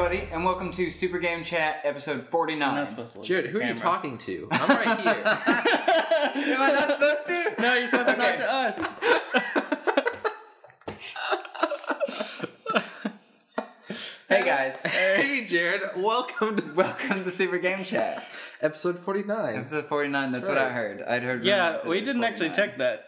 everybody, and welcome to Super Game Chat episode 49. You're not supposed to look Jared, at who the are you camera. talking to? I'm right here. Am I not supposed to? No, you're supposed to talk to us. Hey guys, Hey Jared, welcome to Super Game Chat. episode 49. Episode 49, that's what right. I heard. I'd heard. Yeah, rumors that we it was didn't actually 49. check that.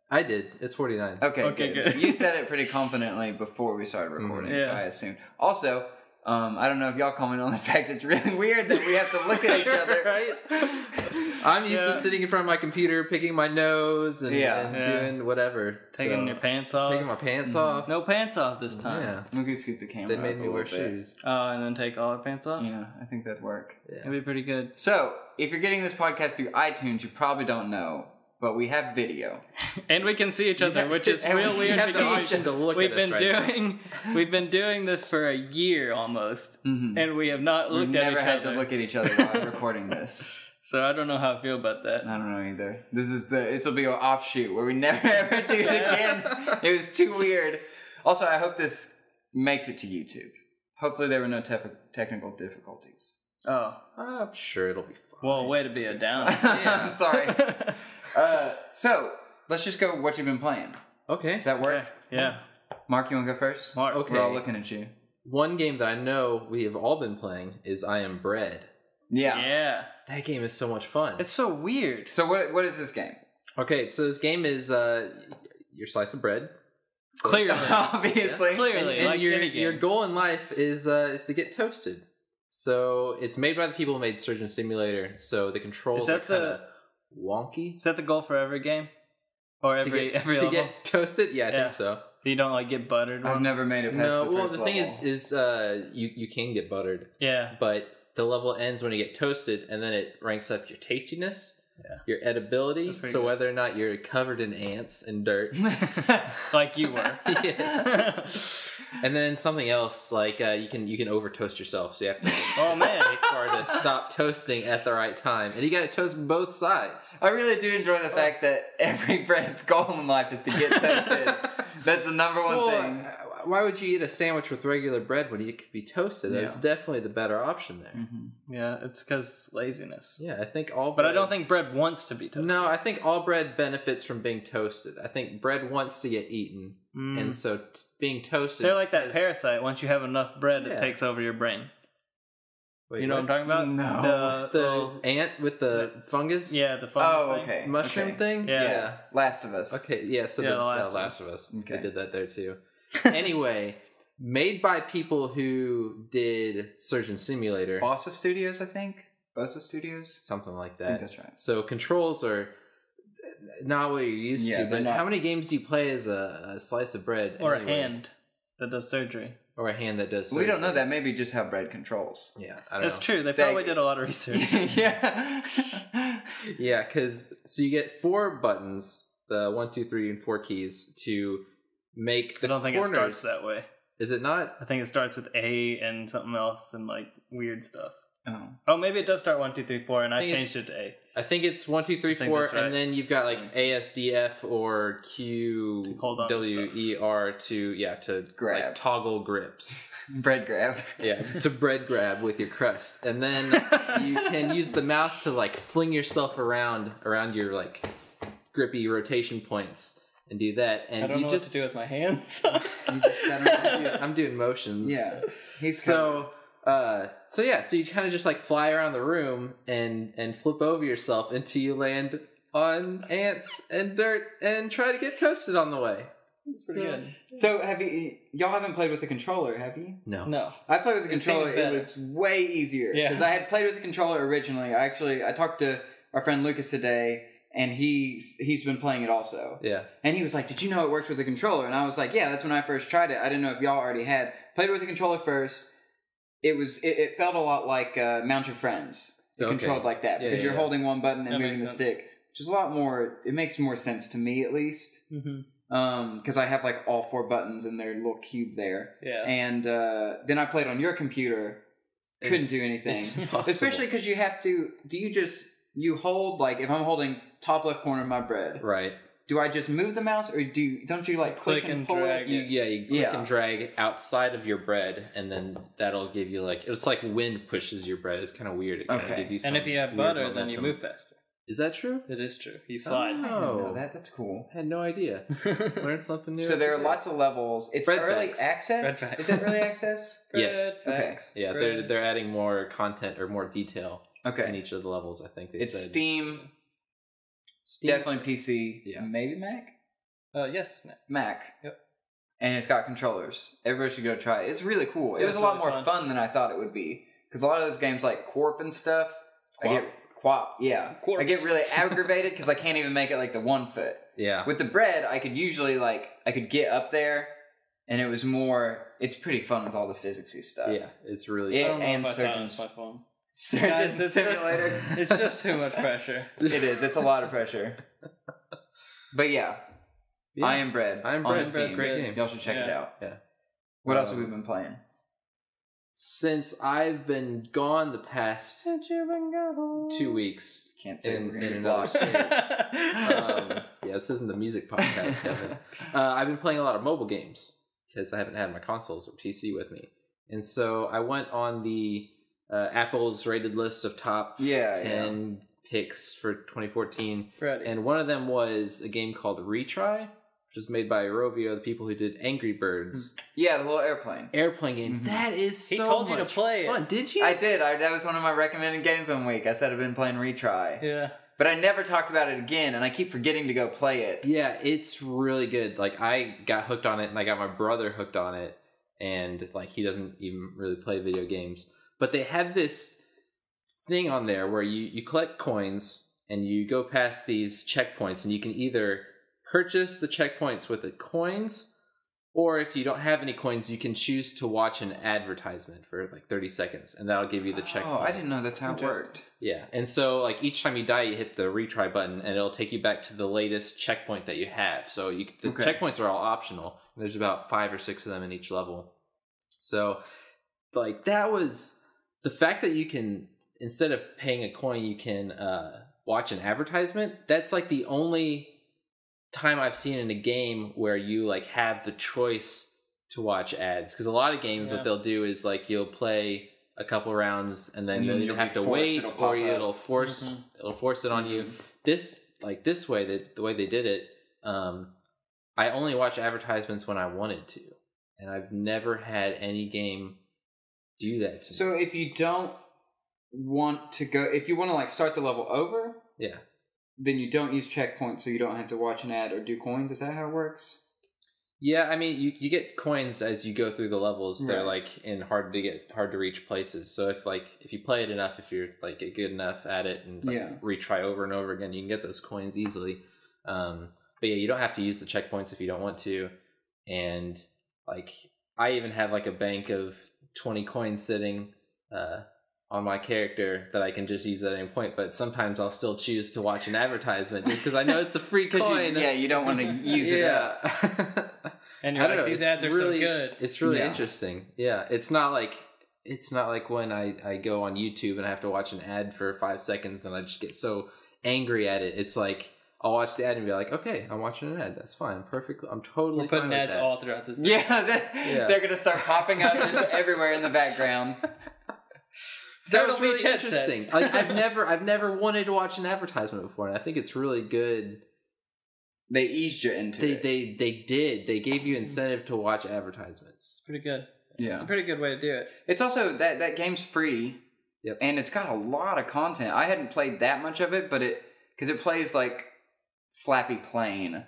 I did. It's 49. Okay, good. good. You said it pretty confidently before we started recording, so Yeah. I assumed. Also, I don't know if y'all comment on the fact it's really weird that we have to look at each other. Right? I'm used to sitting in front of my computer, picking my nose, and, Yeah. and Yeah. doing whatever. Taking your pants off. Taking my pants off. No pants off this time. Yeah. We could scoot the camera. They made up me a wear little bit. shoes. Oh, and then take all our pants off? Yeah, I think that'd work. Yeah. That'd be pretty good. So, if you're getting this podcast through iTunes, you probably don't know, but we have video. And we can see each other, which is and real we weird have the because option to look we've at us been right doing we've been doing this for a year almost, and we have not We've looked at never each had other. to look at each other while I'm recording this. So I don't know how I feel about that. I don't know either. This will be an offshoot where we never ever do it again. It was too weird. Also, I hope this makes it to YouTube. Hopefully there were no technical difficulties. Oh, I'm sure it'll be fine. well, way to be a down. I'm sorry. So, let's just go what you've been playing. Okay. Does that work? Okay, yeah. Mark, you want to go first? Mark. Okay. We're all looking at you. One game that I know we have all been playing is I Am Bread. Yeah. Yeah. That game is so much fun. It's so weird. So what is this game? Okay, so this game is your slice of bread. Clearly. Obviously. Clearly. And like your any game. your goal in life is to get toasted. So it's made by the people who made Surgeon Simulator. So the controls are that kind of wonky. Is that the goal for every game? Or To every get, level? to get toasted, yeah, I Yeah. think so. You don't like get buttered I've one? never made it past No, the well, first the thing level. is you can get buttered, Yeah. but the level ends when you get toasted, and then it ranks up your tastiness, your edibility, That's pretty so good. whether or not you're covered in ants and dirt. Like you were. Yes. And then something else, like you can over toast yourself, so you have to Oh, man. to stop toasting at the right time, and you got to toast both sides. I really do enjoy the fact that every bread's goal in life is to get toasted. That's the number one thing. Why would you eat a sandwich with regular bread when you could be toasted? That's Yeah. definitely the better option there. Yeah, it's because laziness. Yeah, I think all. But bread, I don't think bread wants to be toasted. No, I think all bread benefits from being toasted. I think bread wants to get eaten, and so being toasted. They're like that is- parasite. Once you have enough bread, Yeah. it takes over your brain. Wait, You know what I'm talking about? No. The ant with the fungus. Yeah, the fungus Oh, thing. okay. Mushroom Okay. thing. Yeah. Last of Us. Okay. Yeah. So Yeah, the The Last, Last of of Us. Okay. They did that there too. Anyway, made by people who did Surgeon Simulator, Bossa Studios, I think. Bossa Studios. something like I that. think that's right. So controls are not what you're used Yeah, to. they're But not- how many games do you play as a slice of bread? Or anyway? a hand that does surgery. Or a hand that does. We don't know surgery? that. Maybe just how bread controls. Yeah, I don't That's know. true. They probably did a lot of research. Yeah. Yeah, because so you get 4 buttons, the 1, 2, 3, and 4 keys to make the I don't think corners. it starts that way. Is it not? I think it starts with A and something else and like weird stuff. Oh. Oh, maybe it does start 1, 2, 3, 4, and I think changed it to A. I think it's 1, 2, 3, I think 4, that's right. and then you've got like Makes A, S, D, F, or Q, To hold on to W, stuff. E, R to Grab. like toggle grips. Bread grab. Yeah, to bread grab with your crust, and then you can use the mouse to like fling yourself around your like grippy rotation points and do that. And I don't you know just what to do with my hands. I'm doing motions. Yeah. He's So yeah, so you kind of just like fly around the room and flip over yourself until you land on ants and dirt and try to get toasted on the way. It's pretty good. So y'all haven't played with a controller, have you? No. No. I played with the It controller. seems It better. was way easier Yeah. because I had played with the controller originally. I talked to our friend Lucas today, and he's been playing it also. Yeah. And he was like, "Did you know it works with the controller?" And I was like, "Yeah, that's when I first tried it. I didn't know if y'all already had played it with the controller first." It felt a lot like Mount Your Friends. It Okay. controlled like that Yeah, because you're yeah. holding one button and That moving the makes sense. stick, which is a lot more. It makes more sense to me at least. Mm-hmm. Because I have like all 4 buttons in their little cube there. Yeah. And then I played on your computer. Couldn't do anything. It's impossible. Especially because you have to. Do you hold, like, if I'm holding top left corner of my bread, Right. do I just move the mouse, or don't you like click and pull drag it? You click and drag outside of your bread, and then that'll give you like it's like wind pushes your bread. It's kind of weird. It kind of gives you some and if you have butter, then you momentum. move faster. Is that true? It is true. You slide. Oh, that's cool. I had no idea. Learned something new. So there are lots of levels. It's Bread early facts. access. Is it early access? Yes. Okay. Yeah, they're adding more content or more detail in each of the levels. I think they said. Steam, definitely PC, maybe Mac. Yes, Mac. Yep. And it's got controllers. Everybody should go try it. It's really cool. It was a lot more fun than I thought it would be. Because a lot of those games like Quarp and stuff, Quap, yeah. Quarps. I get really aggravated because I can't even make it like the 1 foot. Yeah. With the bread, I could usually I could get up there, and it was more. It's pretty fun with all the physicsy stuff. Yeah, it's really fun. And Surgeon's Simulator. It's just too much pressure. It is. It's a lot of pressure. But yeah. I Am Bread. I Am Bread. It's a great game. Y'all should check it out. Yeah. What else have we been playing? Since I've been gone the past 2 weeks. Can't say in we're gonna another block. state. Yeah, this isn't the music podcast, Kevin. I've been playing a lot of mobile games because I haven't had my consoles or PC with me. And so I went on the Apple's rated list of top 10 picks for 2014. Ready. And one of them was a game called Retry, which was made by Rovio, the people who did Angry Birds. Yeah, the little airplane Game. Mm-hmm. That is he told you to play fun. it. Did you? I did. That was one of my recommended games one week. I said I've been playing Retry. Yeah. But I never talked about it again, and I keep forgetting to go play it. Yeah, it's really good. Like, I got hooked on it, and I got my brother hooked on it, and, like, he doesn't even really play video games. But they had this thing on there where you collect coins, and you go past these checkpoints, and you can either purchase the checkpoints with the coins, or if you don't have any coins, you can choose to watch an advertisement for like 30 seconds, and that'll give you the checkpoint. Oh, I didn't know that's how it worked. Yeah, and so like each time you die, you hit the retry button, and it'll take you back to the latest checkpoint that you have. So the checkpoints are all optional. There's about 5 or 6 of them in each level. So like that was the fact that you can, instead of paying a coin, you can watch an advertisement. That's like the only time I've seen in a game where you like have the choice to watch ads, because a lot of games what they'll do is like you'll play a couple rounds and then you'll either have to wait or it'll force it on you. This way, the way they did it, I only watch advertisements when I wanted to, and I've never had any game do that to me. So if you don't want to go, if you want to like start the level over, then you don't use checkpoints, so you don't have to watch an ad or do coins. Is that how it works? Yeah, I mean, you get coins as you go through the levels. They're like in hard to reach places. So if you play it enough, if you're like good enough at it and retry over and over again, you can get those coins easily. But yeah, you don't have to use the checkpoints if you don't want to. And like I even have like a bank of 20 coins sitting on my character that I can just use at any point, but sometimes I'll still choose to watch an advertisement just because I know it's a free coin. You don't want to use it up. And you're like, these ads are really, so good. It's really interesting. Yeah, it's not like when I go on YouTube and I have to watch an ad for 5 seconds, then I just get so angry at it. It's like I'll watch the ad and be like, okay, I'm watching an ad. That's fine. Perfect. I'm totally fine with ads that. all throughout this. They're going to start popping up just everywhere in the background. That was really interesting. Like I've never wanted to watch an advertisement before, and I think it's really good. They eased you into it. They did. They gave you incentive to watch advertisements. It's pretty good. Yeah, it's a pretty good way to do it. It's also that game's free. Yep, and it's got a lot of content. I hadn't played that much of it, but because it plays like Flappy Plane.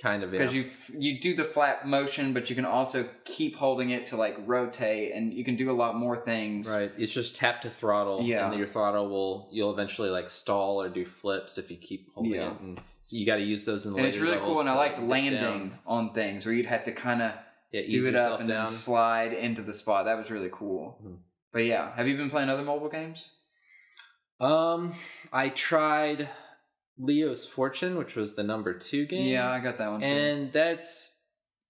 Kind of, because you do the flap motion, but you can also keep holding it to like rotate, and you can do a lot more things. Right, it's just tap to throttle, and your throttle you'll eventually like stall or do flips if you keep holding it, and so you got to use those in the later levels. And it's really cool, and I like landing on things where you'd have to kind of do it up and then slide into the spot. That was really cool. Mm-hmm. But yeah, have you been playing other mobile games? I tried Leo's Fortune, which was the number 2 game. Yeah, I got that one too. And that's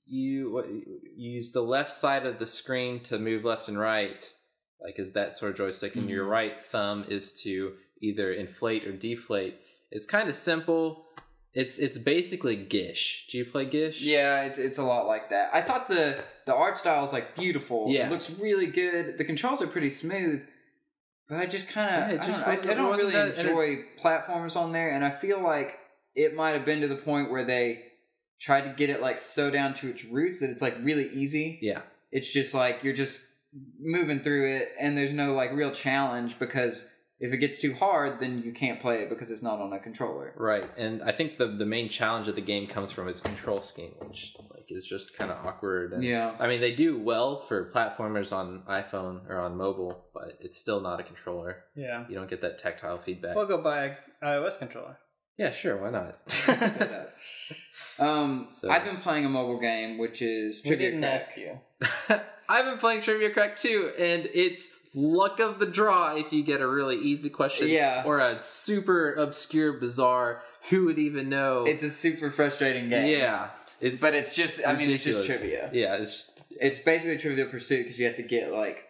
you use the left side of the screen to move left and right, like is that sort of joystick, and your right thumb is to either inflate or deflate. It's kind of simple. It's basically Gish. Do you play Gish? Yeah, it's a lot like that. I thought the art style is like beautiful. Yeah. It looks really good. The controls are pretty smooth, but I just kind of I don't really enjoy platformers on there, and I feel like it might have been to the point where they tried to get it like so down to its roots that it's like really easy. Yeah. It's just like you're just moving through it, and there's no like real challenge because if it gets too hard, then you can't play it because it's not on a controller. Right, and I think the main challenge of the game comes from its control scheme, which like is just kind of awkward. And, yeah, I mean they do well for platformers on iPhone or on mobile, but it's still not a controller. Yeah, you don't get that tactile feedback. We'll go buy an iOS controller. Yeah, sure, why not? So. I've been playing a mobile game, which is Trivia Crack. Ask you. I've been playing Trivia Crack too, and it's luck of the draw if you get a really easy question or a super obscure, bizarre, who would even know? It's a super frustrating game. Yeah. But it's just, I mean, it's just trivia. Yeah. It's basically Trivial Pursuit because you have to get, like,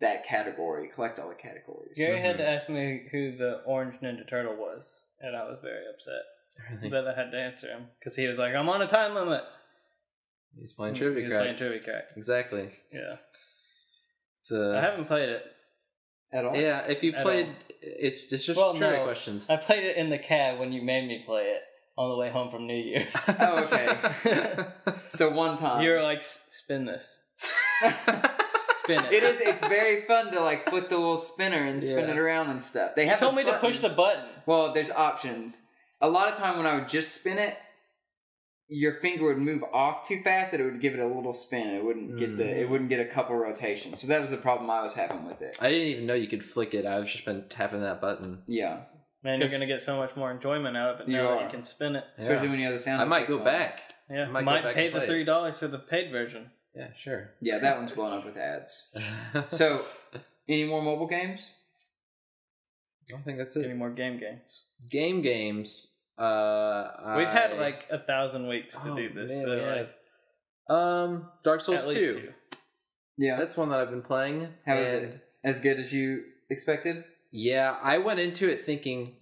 that category, collect all the categories. Gary had to ask me who the Orange Ninja Turtle was, and I was very upset. Really? But I had to answer him because he was like, I'm on a time limit. He's playing Trivia Crack. Exactly. Yeah. I haven't played it. At all? Yeah, if you played, it's just trivia questions. I played it in the cab when you made me play it on the way home from New Year's. Oh, okay. So one time. You were like, spin this. Spin it. It's very fun to like flick the little spinner and spin it around and stuff. They have told me to push the button. Well, there's options. A lot of time when I would just spin it, your finger would move off too fast that it would give it a little spin. It wouldn't get a couple rotations. So that was the problem I was having with it. I didn't even know you could flick it. I've just been tapping that button. Yeah. Man, you're going to get so much more enjoyment out of it now that you can spin it. Especially when you have the sound I might go back. Yeah, I might pay the $3 for the paid version. Yeah, sure. Yeah, that one's blown up with ads. So, any more mobile games? I don't think that's it. Any more games? Games. We've had like 1,000 weeks to do this. Man, so like, Dark Souls at least 2. Yeah. That's one that I've been playing. How is it? As good as you expected? Yeah, I went into it thinking,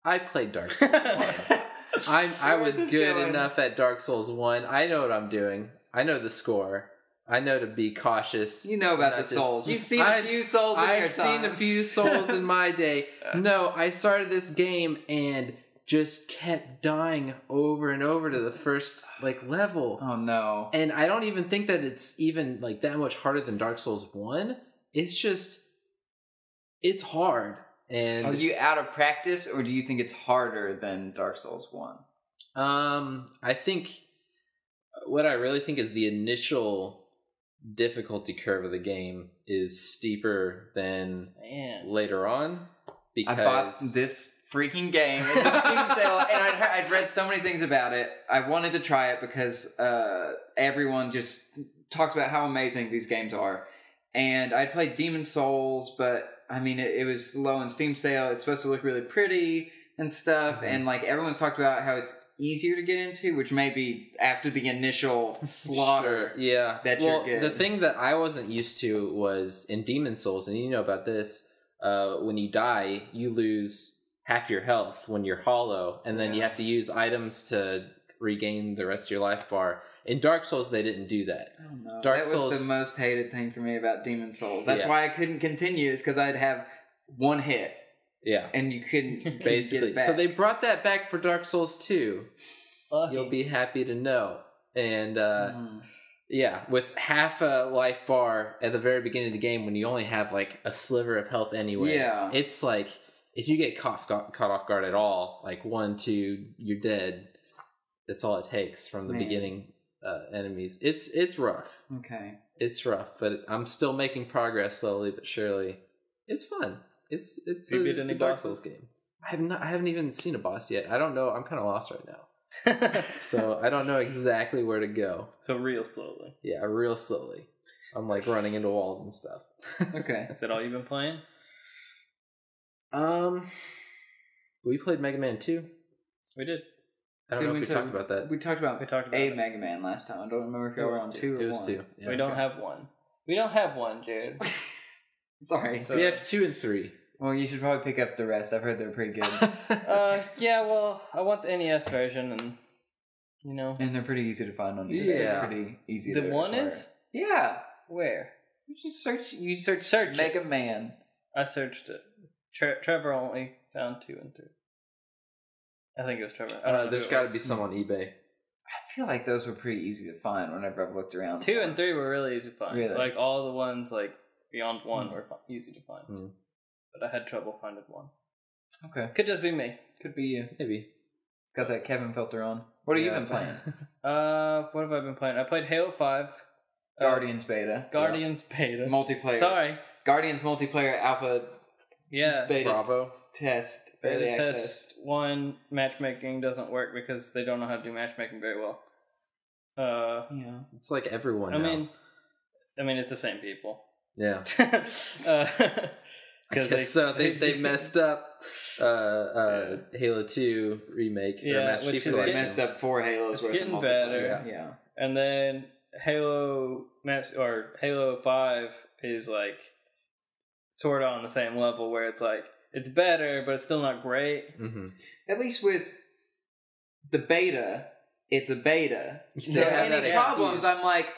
I played Dark Souls 1. I was good enough at Dark Souls 1. I know what I'm doing. I know the score. I know to be cautious. You know about the souls. You've seen a few souls in your time. I've seen a few souls in my day. No, I started this game and just kept dying over and over to the first level. Oh no. And I don't even think that it's even like that much harder than Dark Souls 1. It's just it's hard. And are you out of practice or do you think it's harder than Dark Souls 1? I think what I really think is the initial difficulty curve of the game is steeper than later on. Because I bought this freaking game in the Steam sale, and I'd read so many things about it. I wanted to try it because everyone just talks about how amazing these games are. And I played Demon's Souls, but I mean, it was low in Steam sale. It's supposed to look really pretty and stuff, and like everyone's talked about how it's easier to get into, which may be after the initial slaughter. Sure. Yeah. That you're good. The thing that I wasn't used to was in Demon's Souls, and you know about this. When you die, you lose half your health when you're hollow, and then you have to use items to regain the rest of your life bar. In Dark Souls, they didn't do that. Oh, no. Dark that Souls was the most hated thing for me about Demon's Souls. That's why I couldn't continue, is because I'd have one hit. Yeah. And you couldn't basically get it back. So they brought that back for Dark Souls 2. Lucky. You'll be happy to know. And yeah, with half a life bar at the very beginning of the game when you only have like a sliver of health anyway. Yeah. It's like if you get caught off guard at all, like 1, 2, you're dead. That's all it takes from the beginning enemies. It's rough. Okay. It's rough, but I'm still making progress slowly but surely. It's fun. It's a Dark Souls game. I haven't even seen a boss yet. I don't know. I'm kind of lost right now. So I don't know exactly where to go. So real slowly. Yeah, real slowly. I'm like running into walls and stuff. Okay. Is that all you've been playing? We played Mega Man 2. We did. I don't know if we talked about that. We talked about a Mega Man last time. I don't remember if you were on 2 or 1. It was 2. Yeah, we don't have one. We don't have one, Jared. Sorry. So we have 2 and 3. Well, you should probably pick up the rest. I've heard they're pretty good. Yeah, well, I want the NES version, and, you know. And they're pretty easy to find on eBay. Yeah. Pretty easy The to one acquire. is? Yeah. Where? You just search Search Mega Man. I searched it. Trevor only found 2 and 3. I think it was Trevor. I don't know There's who it got to was. be some on eBay. I feel like those were pretty easy to find whenever I've looked around. 2 and 3 were really easy to find. Really? Like, all the ones, like, beyond 1 were easy to find. Mm. But I had trouble finding 1. Okay. Could just be me. Could be you. Maybe. Got that Kevin filter on. What have you been playing? What have I been playing? I played Halo 5. Guardians beta. Guardians beta. Multiplayer. Sorry. Guardians multiplayer alpha Yeah. beta Bravo. test. Beta Early access. test 1 matchmaking doesn't work because they don't know how to do matchmaking very well. Yeah. It's like everyone I now. mean, it's the same people. Yeah. I guess so they messed up Halo 2 remake or Yeah, Master which Chief is They getting- Collection. messed up 4 Halos It's worth getting of multiplayer. better. Yeah. And then Halo 5 is like sort of on the same level where it's like it's better, but it's still not great. Mm-hmm. At least with the beta, it's a beta. So They have any that problems, excuse. I'm like,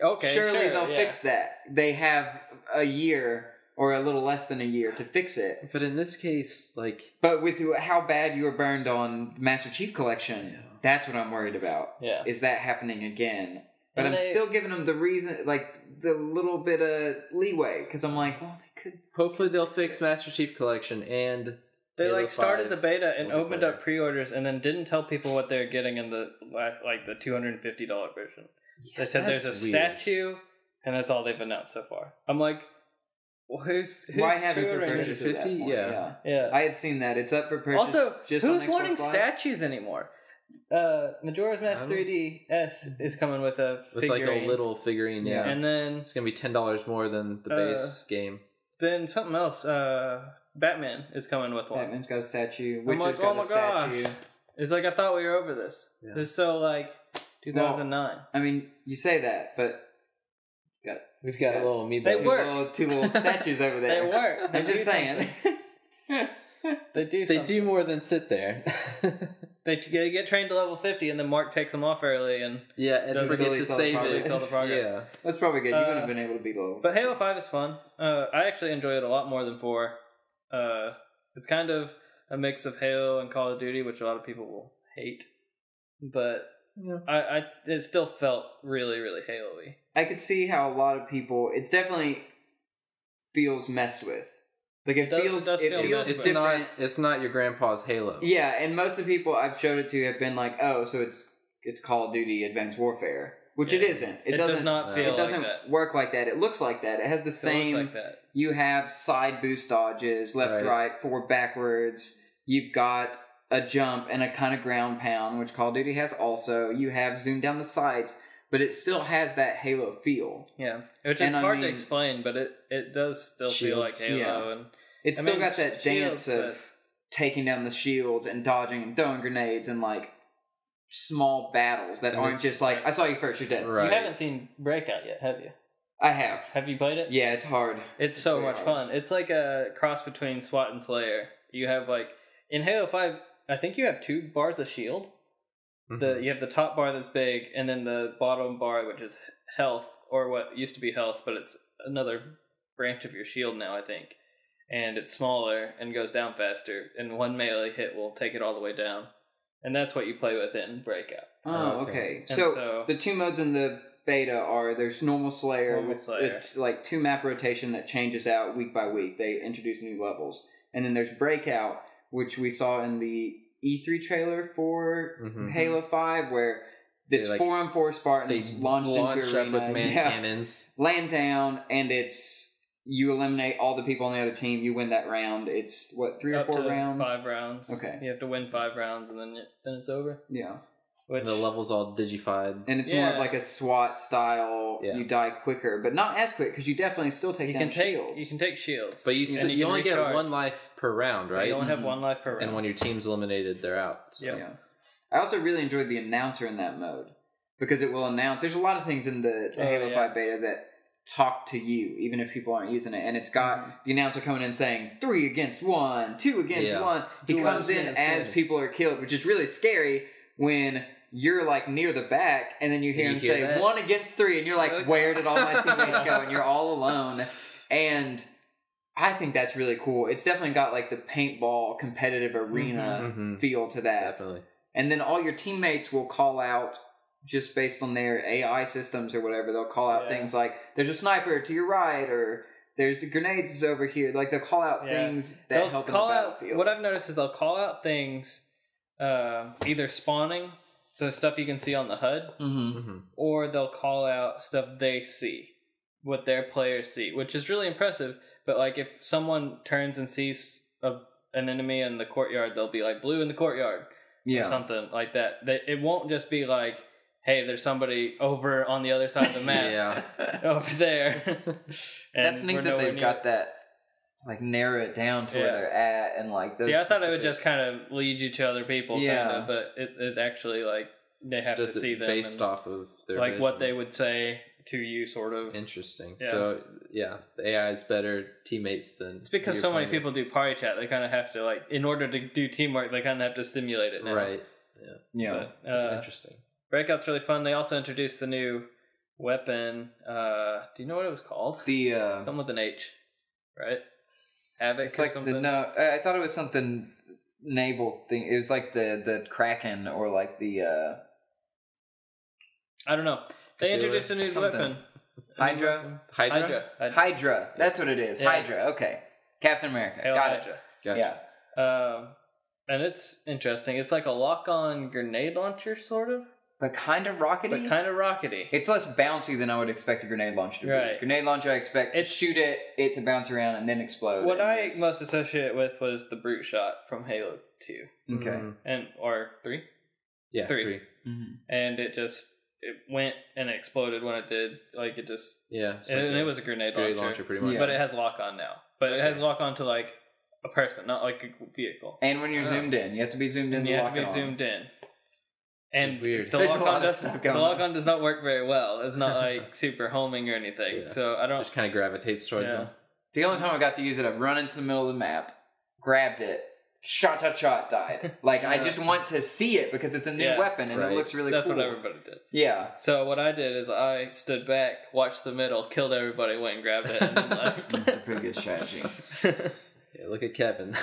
Okay, surely sure, they'll yeah. fix that. They have a year or a little less than a year to fix it. But in this case, like, But with how bad you were burned on Master Chief Collection, that's what I'm worried about. Yeah. Is that happening again? But And I'm they- still giving them the reason, like the little bit of leeway, because I'm like, well, they could. hopefully they'll fix Master Chief Collection and They Halo like started 5 the beta and opened multiplayer. up pre-orders and then didn't tell people what they're getting in the like the $250 version. They said there's a that's weird. statue, and that's all they've announced so far. I'm like, well, who's Why have it for $250? purchase at that 50? point? Yeah. Yeah. I had seen that. It's up for purchase. Also, just on who's Xbox wanting Live? statues anymore? Majora's Mask I don't- 3DS is coming with a with figurine. like a little figurine. Yeah, And then it's gonna be $10 more than the base game. something else. Batman is coming with one. Batman's got a statue. I'm Witcher's like, got oh a my statue. gosh. It's like, I thought we were over this. Yeah. It's so like 2009. I mean, you say that, but We've got Yeah. a little amiibo. They work. two little statues over there. They work. They I'm do just saying. They do They something. do more than sit there. They get trained to level 50, and then Mark takes them off early. And Yeah, and Doesn't forget to delete all the save progress. it. Delete all the progress. Yeah. That's probably good. You wouldn't have been able to beat level. But Halo 5 is fun. I actually enjoy it a lot more than 4. It's kind of a mix of Halo and Call of Duty, which a lot of people will hate. But Yeah. it still felt really, really Halo-y. I could see how a lot of people. It's definitely feels messed with. Like it does- feels. it does It feel feels messed with. different. It's not your grandpa's Halo. Yeah, and most of the people I've showed it to have been like, "Oh, so it's Call of Duty Advanced Warfare," which it Yeah. isn't. It doesn't. does not feel It doesn't like that. work like that. It looks like that. It has the It same. looks like that. You have side boost dodges, left, right, forward, backwards. You've got a jump and a kind of ground pound, which Call of Duty has also. You have zoom down the sights, but it still has that Halo feel. Yeah, which And is I hard to mean- explain, but it does still feel like Shields. Halo. Yeah. And It's I still mean, got that dance shields, of taking down the shields and dodging and throwing grenades and like small battles that And aren't it's- just like, I saw you first, you're dead. Right. You haven't seen Breakout yet, have you? I have. Have you played it? Yeah, it's hard. It's so very much hard. fun. It's like a cross between SWAT and Slayer. You have like in Halo 5, I think you have 2 bars of shield. Mhm. You have the top bar that's big, and then the bottom bar, which is health, or what used to be health, but it's another branch of your shield now, I think. And it's smaller and goes down faster, and one melee hit will take it all the way down. And that's what you play with in Breakout. Oh, Okay. okay. And So, so- the 2 modes in the beta are there's normal Slayer Normal with Slayer. it's like 2 map rotation that changes out week by week. They introduce new levels. And then there's Breakout, which we saw in the E3 trailer for Mhm. Halo 5, where it's They, like, 4-on-4 They Spartans launched launch into up arena. with man Yeah. cannons. Land down, and it's you eliminate all the people on the other team. You win that round. It's what 3 or Up 4 to rounds. 5 rounds. Okay. You have to win 5 rounds, and then it's over. Yeah, Which The level's all digified. and it's more of Yeah. like a SWAT style. Yeah. You die quicker, but not as quick because you definitely still take you down can take shields. you can take shields, But you, and still, you can only get recharge. 1 life per round, right? You only have Mhm. 1 life per round. And when your team's eliminated, they're out. So. Yep. Yeah. I also really enjoyed the announcer in that mode because it will announce. There's a lot of things in the Oh, Halo yeah. 5 beta that talk to you, even if people aren't using it. And it's got the announcer coming in saying 3 against 1, 2 against 1. He comes in as people are killed, which is really scary when you're like near the back and then you hear him say that? 1 against 3 and you're like, where did all my teammates go? And you're all alone. And I think that's really cool. It's definitely got like the paintball competitive arena feel to that. Definitely. And then all your teammates will call out just based on their AI systems or whatever. They'll call out things like, there's a sniper to your right, or there's grenades over here. Like, they'll call out things that help in the battlefield. What I've noticed is they'll call out things either spawning, so stuff you can see on the HUD, or they'll call out stuff they see, what their players see, which is really impressive. But like, if someone turns and sees an enemy in the courtyard, they'll be like, blue in the courtyard, or something like that. It won't just be like, hey, there's somebody over on the other side of the map, over there. That's neat that they've got that, like, narrow it down to where they're at, and like those. See, I thought it would just kind of lead you to other people, kind of, but it actually, like, they have to see them based off of their like vision. What they would say to you, sort of. Interesting. Yeah. So the AI is better teammates than. It's because so many people do party chat. They kind of have to, like, in order to do teamwork, they kind of have to simulate it now. Right. Yeah. But, that's interesting. Breakout's really fun. They also introduced the new weapon. Do you know what it was called? Something with an H, right? Havoc. It's like something? I thought it was something naval thing. It was like the Kraken or like the. I don't know. They introduced a new weapon. Hydra. That's what it is. Yeah. Hydra. Okay. Captain America. Got it. Gotcha. Yeah. And it's interesting. It's like a lock-on grenade launcher, sort of. But kind of rockety. It's less bouncy than I would expect a grenade launcher to be. Grenade launcher, I expect to shoot it to bounce around and then explode. What I most associate it with was the brute shot from Halo 2. Okay. Or 3? Yeah, 3. And it went and it exploded when it did. Like, it just... Yeah. And it was a grenade launcher pretty much. But it has lock-on now. But it has lock-on to, like, a person, not like a vehicle. And when you're zoomed in. You have to be zoomed in. You have to be zoomed in. And the lock-on does not work very well. It's not like super homing or anything. So I don't... Just kind of gravitates towards them. The only time I got to use it, I've run into the middle of the map, grabbed it, shot, died. Like, I just want to see it because it's a new weapon and it looks really cool. That's what everybody did. Yeah. So what I did is I stood back, watched the middle, killed everybody, went and grabbed it, and then left. That's a pretty good strategy. Yeah, look at Kevin.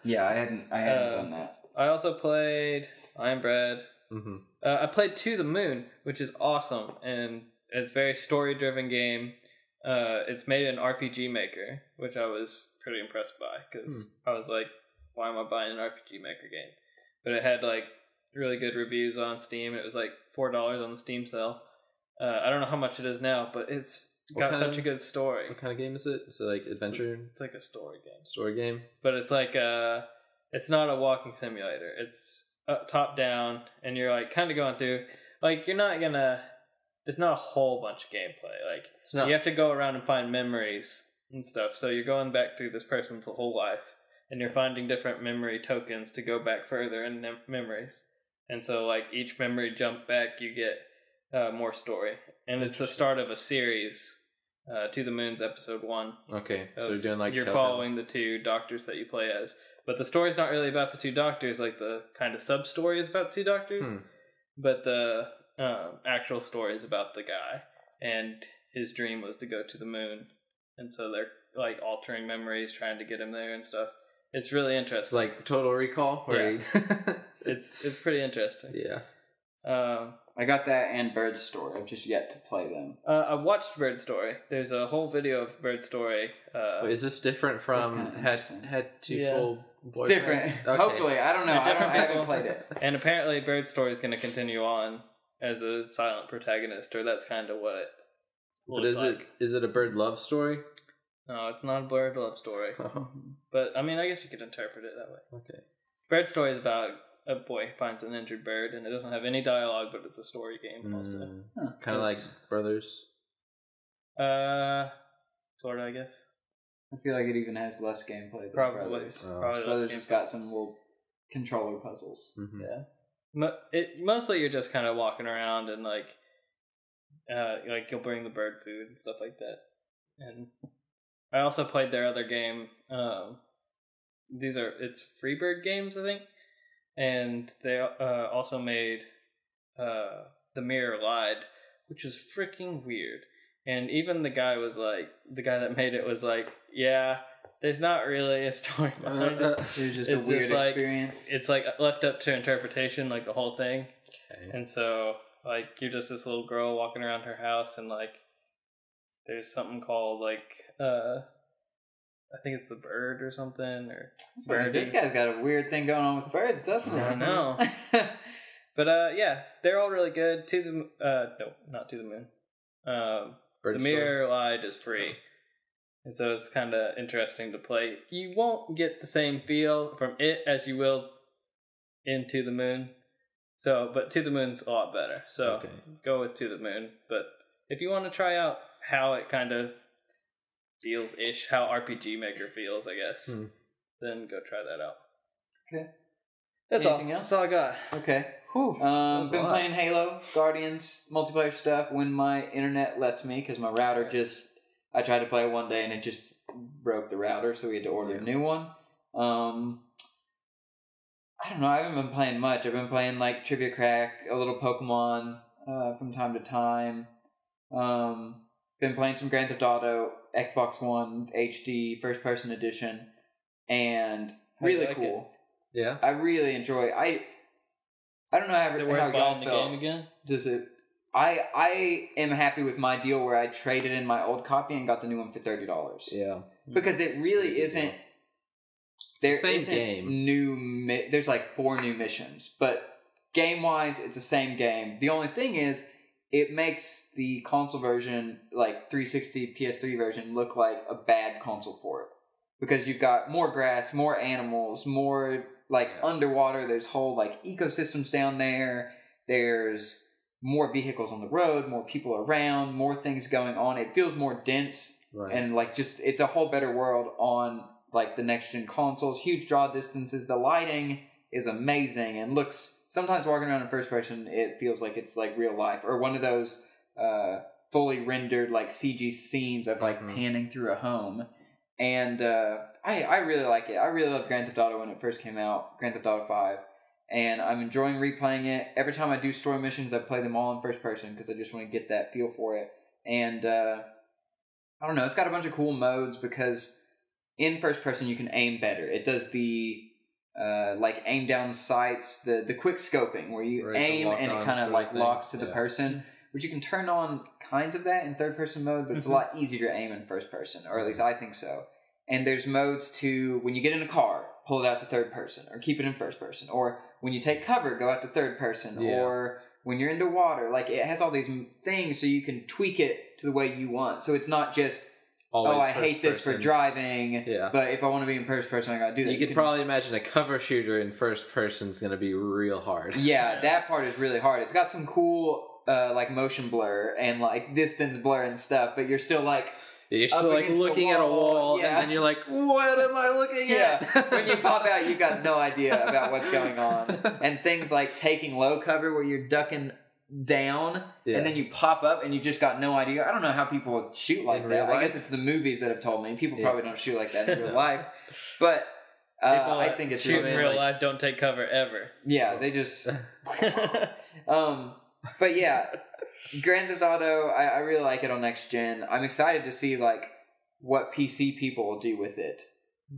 Yeah, I hadn't done that. I also played I Am Bread. I played To the Moon, which is awesome, and it's a very story-driven game. It's made in RPG Maker, which I was pretty impressed by, because I was like, why am I buying an RPG Maker game? But it had like really good reviews on Steam. It was like $4 on the Steam sale. I don't know how much it is now, but it's got such a good story. What kind of game is it? Is it like adventure? It's like a story game. Story game? But it's like it's not a walking simulator. It's top down, and you're like kind of going through. Like, you're not gonna. There's not a whole bunch of gameplay. Like, you have to go around and find memories and stuff. So you're going back through this person's whole life, and you're finding different memory tokens to go back further in memories. And so, like, each memory jump back, you get more story. And it's the start of a series. To the Moon's episode 1. Okay, so you're doing like... You're following the 2 doctors that you play as. But the story's not really about the 2 doctors. Like, the kind of sub-story is about 2 doctors. But the actual story is about the guy. And his dream was to go to the moon. And so they're, like, altering memories, trying to get him there and stuff. It's really interesting. It's like Total Recall? Yeah. It's pretty interesting. Yeah. I got that and Bird Story. I've just yet to play them. I watched Bird Story. There's a whole video of Bird Story. Wait, is this different from Head to Full Boyfriend? Different. Okay. Hopefully. I don't know. I haven't played it. And apparently Bird Story is going to continue on as a silent protagonist, or that's kind of what it looks like. Is it a bird love story? No, it's not a bird love story. But, I mean, I guess you could interpret it that way. Okay. Bird Story is about a boy finds an injured bird, and it doesn't have any dialogue, but it's a story game also. Kind of like Brothers? Sort of, I guess. I feel like it even has less gameplay than Probably. Brothers. Probably Brothers just got some little controller puzzles. Yeah. Mostly you're just kind of walking around and, like, Like you'll bring the bird food and stuff like that. And I also played their other game. It's Freebird Games, I think, and they also made The Mirror Lied, which was freaking weird. And even the guy that made it was like, yeah, there's not really a story behind it. It was just a weird experience. It's like left up to interpretation, like the whole thing. Okay. And so, like, you're just this little girl walking around her house, and like, there's something called like, I think it's the bird or something, or This guy's got a weird thing going on with birds, doesn't he? I know. But yeah, they're all really good. No, not To the Moon. The Mirror Lied is free, and so it's kind of interesting to play. You won't get the same feel from it as you will in To the Moon. So, but To the Moon's a lot better. So go with To the Moon. But if you want to try out how it kind of feels-ish, how RPG Maker feels, I guess, then go try that out. Okay. That's Anything else? That's all I got. Okay. Been playing Halo, Guardians, multiplayer stuff when my internet lets me, because my router I tried to play it one day and it just broke the router, so we had to order a new one. I don't know, I haven't been playing much. I've been playing like Trivia Crack, a little Pokemon from time to time. Been playing some Grand Theft Auto, Xbox One HD First Person Edition, and really cool. Yeah, I really enjoy. I don't know how y'all the felt. game again? Does it? I am happy with my deal where I traded in my old copy and got the new one for $30. Yeah, because it really isn't. There isn't game. There's like 4 new missions, but game wise, it's the same game. The only thing is, it makes the console version, like 360 PS3 version, look like a bad console port, because you've got more grass, more animals, more underwater. There's whole like ecosystems down there. There's more vehicles on the road, more people around, more things going on. It feels more dense, and like it's a whole better world on like the next gen consoles. Huge draw distances. The lighting is amazing and looks. Sometimes walking around in first person, it feels like it's like real life, or one of those fully rendered like CG scenes of like panning through a home. And I really like it. I really loved Grand Theft Auto when it first came out, Grand Theft Auto 5. And I'm enjoying replaying it. Every time I do story missions, I play them all in first person because I just want to get that feel for it. And I don't know, it's got a bunch of cool modes because in first person you can aim better. It does the like aim down sights, the quick scoping where you aim and it kind of like locks to the person, which you can turn on kinds of that in third person mode, but it's a lot easier to aim in first person, or at least I think so. And there's modes to, when you get in a car, pull it out to third person, or keep it in first person, or when you take cover, go out to third person, or when you're into water. Like, it has all these things so you can tweak it to the way you want. So it's not just always I hate this for driving, but if I want to be in first person, I gotta do that. You could probably imagine a cover shooter in first person is gonna be real hard. Yeah, that part is really hard. It's got some cool like motion blur and like distance blur and stuff, but you're still like looking at a wall, and then you're like, what am I looking at? When you pop out, you've got no idea about what's going on. And things like taking low cover where you're ducking down, and then you pop up and you just got no idea. I don't know how people shoot like that. I guess it's the movies that have told me. People probably don't shoot like that in real life. But I think it's shoot in real life, don't take cover ever. Yeah, they just... But yeah, Grand Theft Auto, I really like it on next gen. I'm excited to see like what PC people will do with it,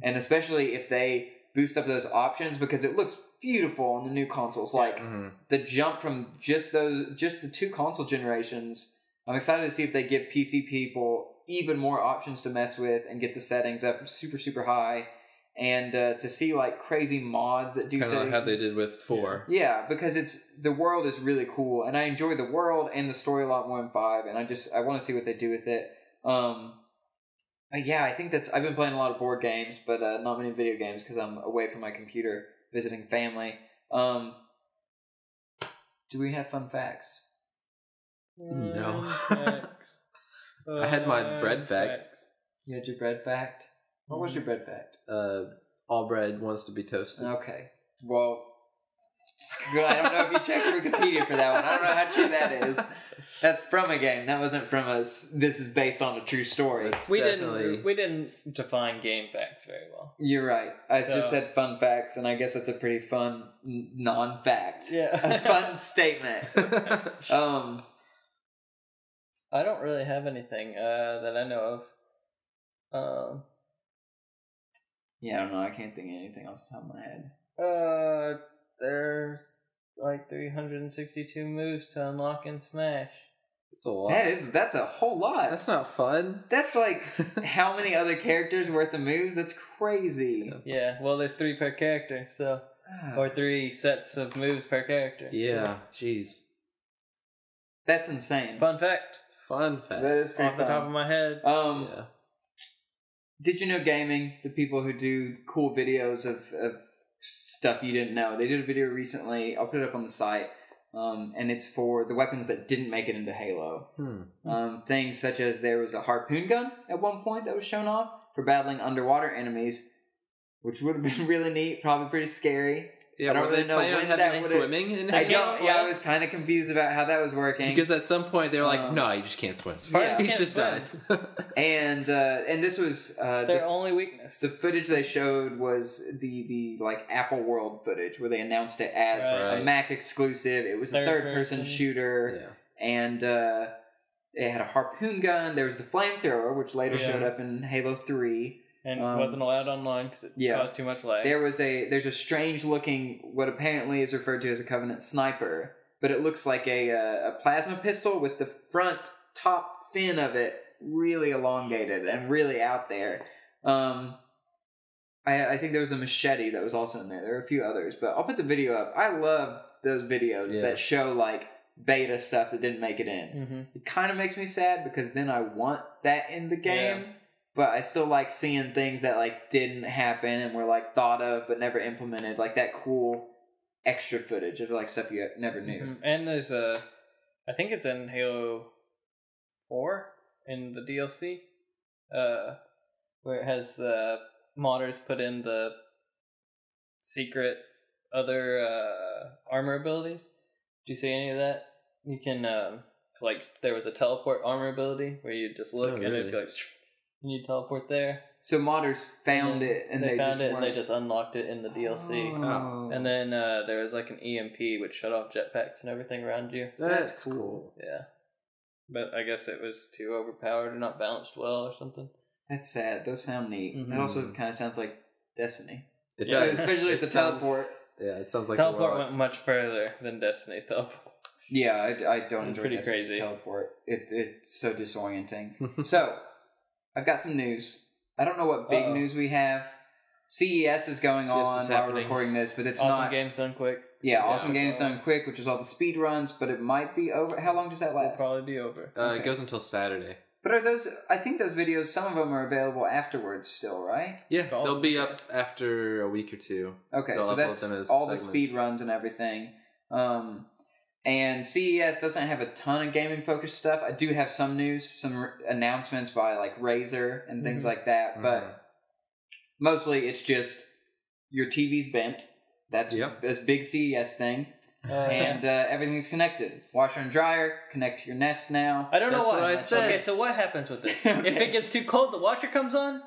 and especially if they boost up those options, because it looks beautiful on the new consoles. Like the jump from just the 2 console generations. I'm excited to see if they give PC people even more options to mess with and get the settings up super, super high. And to see like crazy mods that do kind of things. like how they did with 4. Yeah, because the world is really cool, and I enjoy the world and the story a lot more in 5, and I want to see what they do with it. But yeah, I think I've been playing a lot of board games, but not many video games because I'm away from my computer visiting family. Do we have fun facts? No. I had my bread fact. You had your bread fact? What was your bread fact? All bread wants to be toasted. Okay. Well, I don't know if you checked Wikipedia for that one. I don't know how true that is. That's from a game. That wasn't from us. This is based on a true story. We didn't define game facts very well. You're right. I just said fun facts, and I guess that's a pretty fun non-fact. Yeah. A fun statement. I don't really have anything that I know of. Yeah, I don't know. I can't think of anything off the top of my head. There's like 362 moves to unlock in Smash. It's a lot. That's a whole lot. That's not fun. That's like how many other characters worth of moves? That's crazy. Yeah, well, there's 3 per character, so or 3 sets of moves per character. Yeah, jeez. That's insane. Fun fact. That is pretty off the top of my head. Yeah. Did you know gaming? The people who do cool videos of stuff you didn't know. They did a video recently. I'll put it up on the site. And it's for the weapons that didn't make it into Halo. Things such as there was a harpoon gun at one point that was shown off for battling underwater enemies, which would have been really neat, probably pretty scary. Yeah, I don't really know when that would swimming in Halo. I was kind of confused about how that was working. Because at some point they were like, no, you just can't swim. He just dies. And this was it's their only weakness. The footage they showed was the like Apple World footage where they announced it as a Mac exclusive. It was a third-person shooter, and it had a harpoon gun. There was the flamethrower, which later showed up in Halo 3. And wasn't allowed online because it caused too much lag. There's a strange looking, what apparently is referred to as a Covenant sniper, but it looks like a plasma pistol with the front top fin of it really elongated and really out there. I think there was a machete that was also in there. There were a few others, but I'll put the video up. I love those videos that show like beta stuff that didn't make it in. Mm-hmm. It kind of makes me sad because then I want that in the game. But I still like seeing things that like didn't happen and were like thought of but never implemented, like that cool extra footage of like stuff you never knew. Mm-hmm. And there's I think it's in Halo 4 in the DLC, where it has the modders put in the secret other armor abilities. Did you see any of that? You can like there was a teleport armor ability where you just look and it'd be like. And you teleport there. So modders found it and they found just it and they just unlocked it in the DLC. Oh. And then there was like an EMP which shut off jetpacks and everything around you. That's cool. Yeah. But I guess it was too overpowered or not balanced well or something. That's sad. Those sound neat. Mm-hmm. It also kind of sounds like Destiny. It does. Especially at the teleport. Yeah, it sounds like teleport went much further than Destiny's teleport. Yeah, I don't It's enjoy pretty Destiny's crazy. teleport. It's so disorienting. So, I've got some news. I don't know what big news we have. CES is going on while we're recording this, but it's awesome not... games done quick. Yeah, Awesome Games Done Quick, which is all the speed runs, but it might be over. How long does that last? It'll probably be over. It goes until Saturday. But are those... I think those videos, some of them are available afterwards still, right? Yeah, they'll be up after a week or two. Okay, so that's all the speed runs and everything. And CES doesn't have a ton of gaming-focused stuff. I do have some news, some announcements by like Razer and things like that, but mostly it's just your TV's bent. That's this big CES thing. And everything's connected. Washer and dryer, connect to your Nest now. I don't know what I said. Okay, so what happens with this? If it gets too cold, the washer comes on?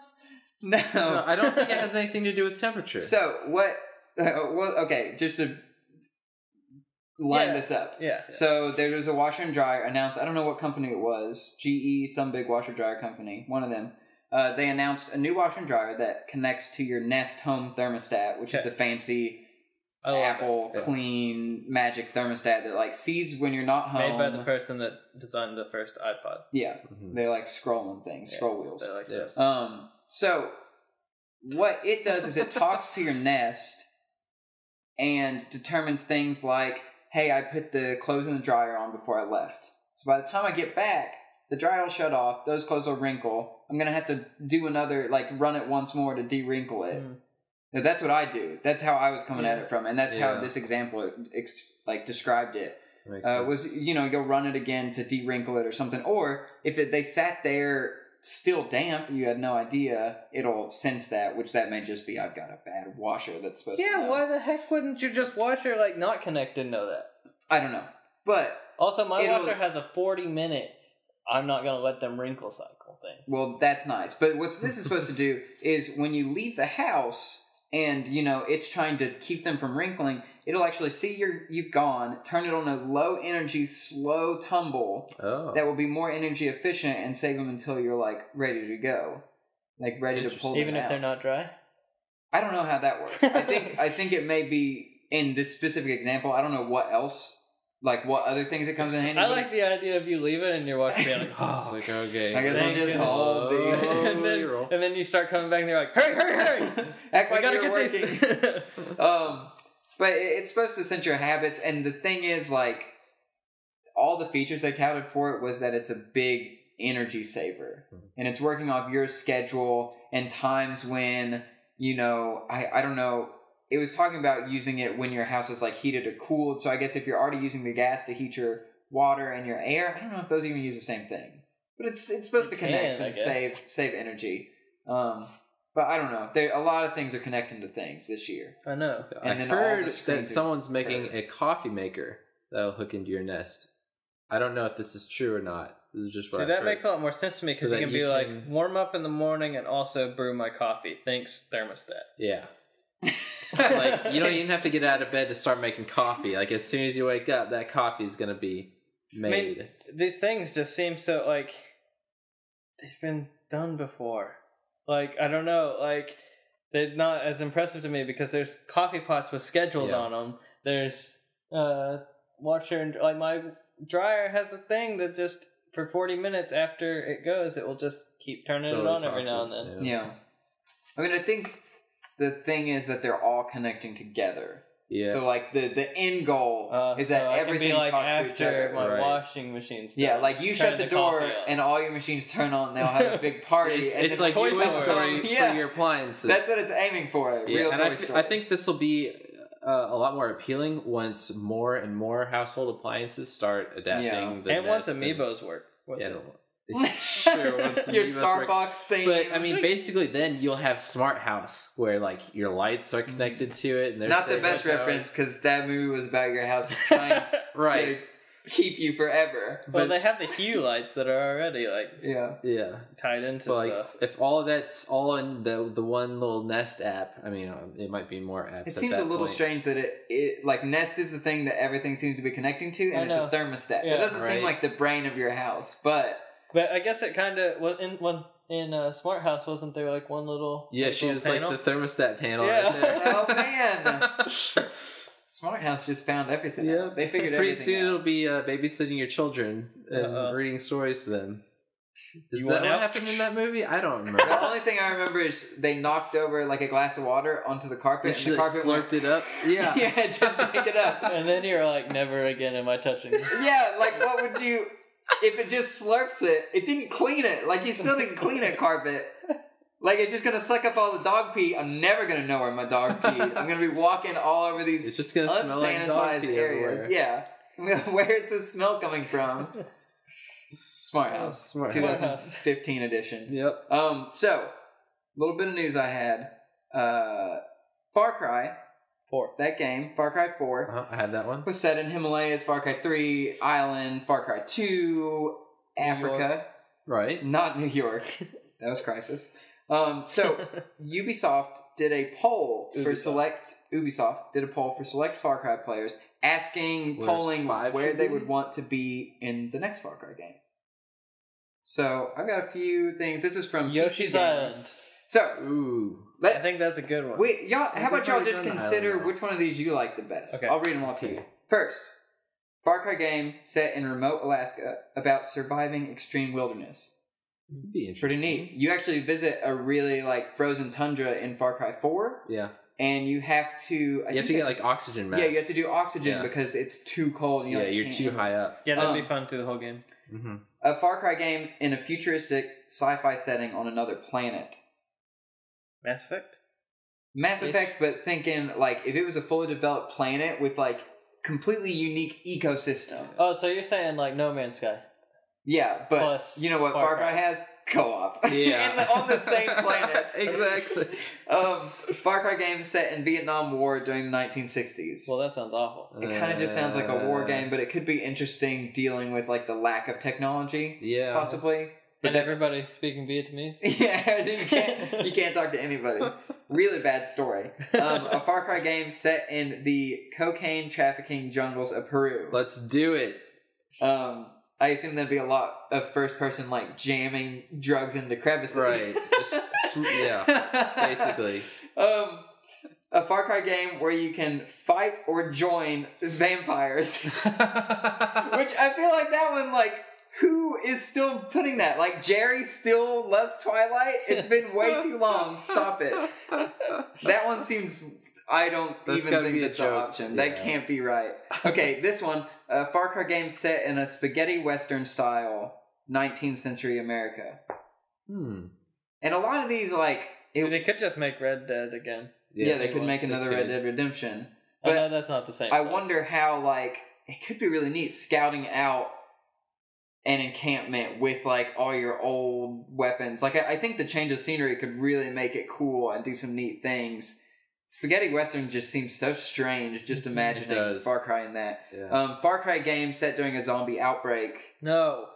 No, I don't think it has anything to do with temperature. So, what... okay, just to... line this up. Yeah. So there was a washer and dryer announced. I don't know what company it was. GE, some big washer dryer company. One of them. They announced a new washer and dryer that connects to your Nest Home thermostat, which is the fancy Apple clean magic thermostat that like sees when you're not home. Made by the person that designed the first iPod. Yeah, they're like scrolling things, scroll wheels. They're like this. So what it does is it talks to your Nest and determines things like, hey, I put the clothes in the dryer on before I left. So by the time I get back, the dryer will shut off, those clothes will wrinkle. I'm going to have to do another, like run it once more to de-wrinkle it. Now, that's what I do. That's how I was coming at it from. And that's how this example described it. Was, you'll run it again to de-wrinkle it or something. Or if they sat there still damp, you had no idea, it'll sense that, which that may just be I've got a bad washer that's supposed to know. Yeah, why the heck wouldn't you just wash your, like, not connected know that? I don't know. But... Also, my washer has a 40-minute, I'm not going to let them wrinkle cycle thing. Well, that's nice. But what this is supposed to do is when you leave the house and, you know, it's trying to keep them from wrinkling, it'll actually see you've gone, turn it on a low-energy, slow tumble that will be more energy efficient and save them until you're, like, ready to go. Like, ready to pull them Even if out. they're not dry? I don't know how that works. I think it may be, in this specific example, I don't know what else, like, what other things it comes in handy. I like the idea of you leave it and you're watching being like, oh, It's like, okay. I guess I'll just hold these. and then you start coming back and they're like, hurry! Act We like gotta you're get working. these. But it's supposed to sense your habits, and the thing is, like, all the features they touted for it was that it's a big energy saver. And it's working off your schedule and times when, you know, I don't know, it was talking about using it when your house is, like, heated or cooled. So I guess if you're already using the gas to heat your water and your air, I don't know if those even use the same thing. But it's supposed to connect and save energy. But I don't know. A lot of things are connecting to things this year. I know. And I then heard all the that screens someone's making a coffee maker that'll hook into your Nest. I don't know if this is true or not. This is just what Dude, I've that heard. makes a lot more sense to me because So you that can be you like, can- warm up in the morning and also brew my coffee. Thanks, thermostat. Yeah. Like, you don't even have to get out of bed to start making coffee. Like, as soon as you wake up, that coffee is going to be made. I mean, these things just seem so, like, they've been done before. Like, I don't know, like, they're not as impressive to me because there's coffee pots with schedules on them. There's washer and, like, my dryer has a thing that just, for 40 minutes after it goes, it will just keep turning it on every now and then. Yeah. I mean, I think the thing is that they're all connecting together. Yeah. So, like, the end goal is that everything like talks to each other. after my washing machine's done. Yeah, like, you shut the door and all your machines turn on and they'll have a big party. It's like Toy Story for your appliances. That's what it's aiming for. Real Toy Story. I think this will be a lot more appealing once more and more household appliances start adapting the and once Nest Amiibos work. Sure, your Star Fox thing. But I mean, basically, then you'll have Smart House where like your lights are connected to it, and not the best reference because that movie was about your house trying to keep you forever. Well, they have the Hue lights that are already like tied into stuff. If all of that's all in the one little Nest app, I mean, it might be more apps. It seems a little strange that it like Nest is the thing that everything seems to be connecting to, and it's a thermostat. It doesn't seem like the brain of your house, but I guess it kind of was in Smart House. Wasn't there like one little she was panel? like the thermostat panel right there. Oh man. Smart House just found everything out. They figured Pretty everything soon out. it'll be babysitting your children and reading stories to them. Is that what happened in that movie? I don't remember. The only thing I remember is they knocked over like a glass of water onto the carpet and the carpet slurped it up. Yeah. Yeah, just picked it up. And then you're like, never again am I touching it. Yeah, like what would you... If it just slurps it, it didn't clean it. Like, you still didn't clean a carpet. Like, it's just going to suck up all the dog pee. I'm never going to know where my dog peed. I'm going to be walking all over these it's just gonna smell like dog pee areas. everywhere. Yeah. Where's the smell coming from? Smart House. 2015 edition. Yep. So, a little bit of news I had. Far Cry 4. That game, Far Cry 4. I had that one. Was set in Himalayas, Far Cry 3, Island, Far Cry 2, Africa. Right. Not New York. That was Crisis. So, Ubisoft did a poll for select Far Cry players, polling where they would want to be in the next Far Cry game. So, I've got a few things. This is from Yoshi's Island. So, I think that's a good one. Wait, y'all, how about y'all just consider which one of these you like the best? Okay. I'll read them all to you. First, Far Cry game set in remote Alaska about surviving extreme wilderness. It'd be interesting. Pretty neat. You actually visit a really like frozen tundra in Far Cry 4. Yeah. And you have to... You have to get like oxygen masks. Yeah, you have to do oxygen because it's too cold. And you're too high up. Yeah, that'd be fun through the whole game. Mm-hmm. A Far Cry game in a futuristic sci-fi setting on another planet. Mass Effect? Mass Effect, but thinking, like, if it was a fully developed planet with, like, completely unique ecosystem. Oh, so you're saying, like, No Man's Sky? Yeah, but plus you know what Far Cry has? co-op. Yeah. On the same planet. Exactly. Far Cry game set in Vietnam War during the 1960s. Well, that sounds awful. It kind of just sounds like a war game, but it could be interesting dealing with like the lack of technology. Yeah. Possibly. But And everybody speaking Vietnamese? Yeah, you can't talk to anybody. Really bad story. A Far Cry game set in the cocaine trafficking jungles of Peru. Let's do it. I assume there'd be a lot of first person like jamming drugs into crevices. Right. Just, yeah. Basically. A Far Cry game where you can fight or join vampires. Which I feel like that one, like, who is still putting that? Like, Jerry still loves Twilight? It's been way too long. Stop it. That one seems... I don't even think that's an option. Yeah. That can't be right. Okay, this one. A Far Cry game set in a spaghetti western style, 19th century America. And a lot of these, like... They could just make Red Dead again. Yeah, they could make another Red Dead Redemption. But I know that's not the same I place. wonder how, like... It could be really neat, scouting out an encampment with like all your old weapons. Like I think the change of scenery could really make it cool and do some neat things. Spaghetti Western just seems so strange just imagining Far Cry in that. Yeah. Far Cry game set during a zombie outbreak. No.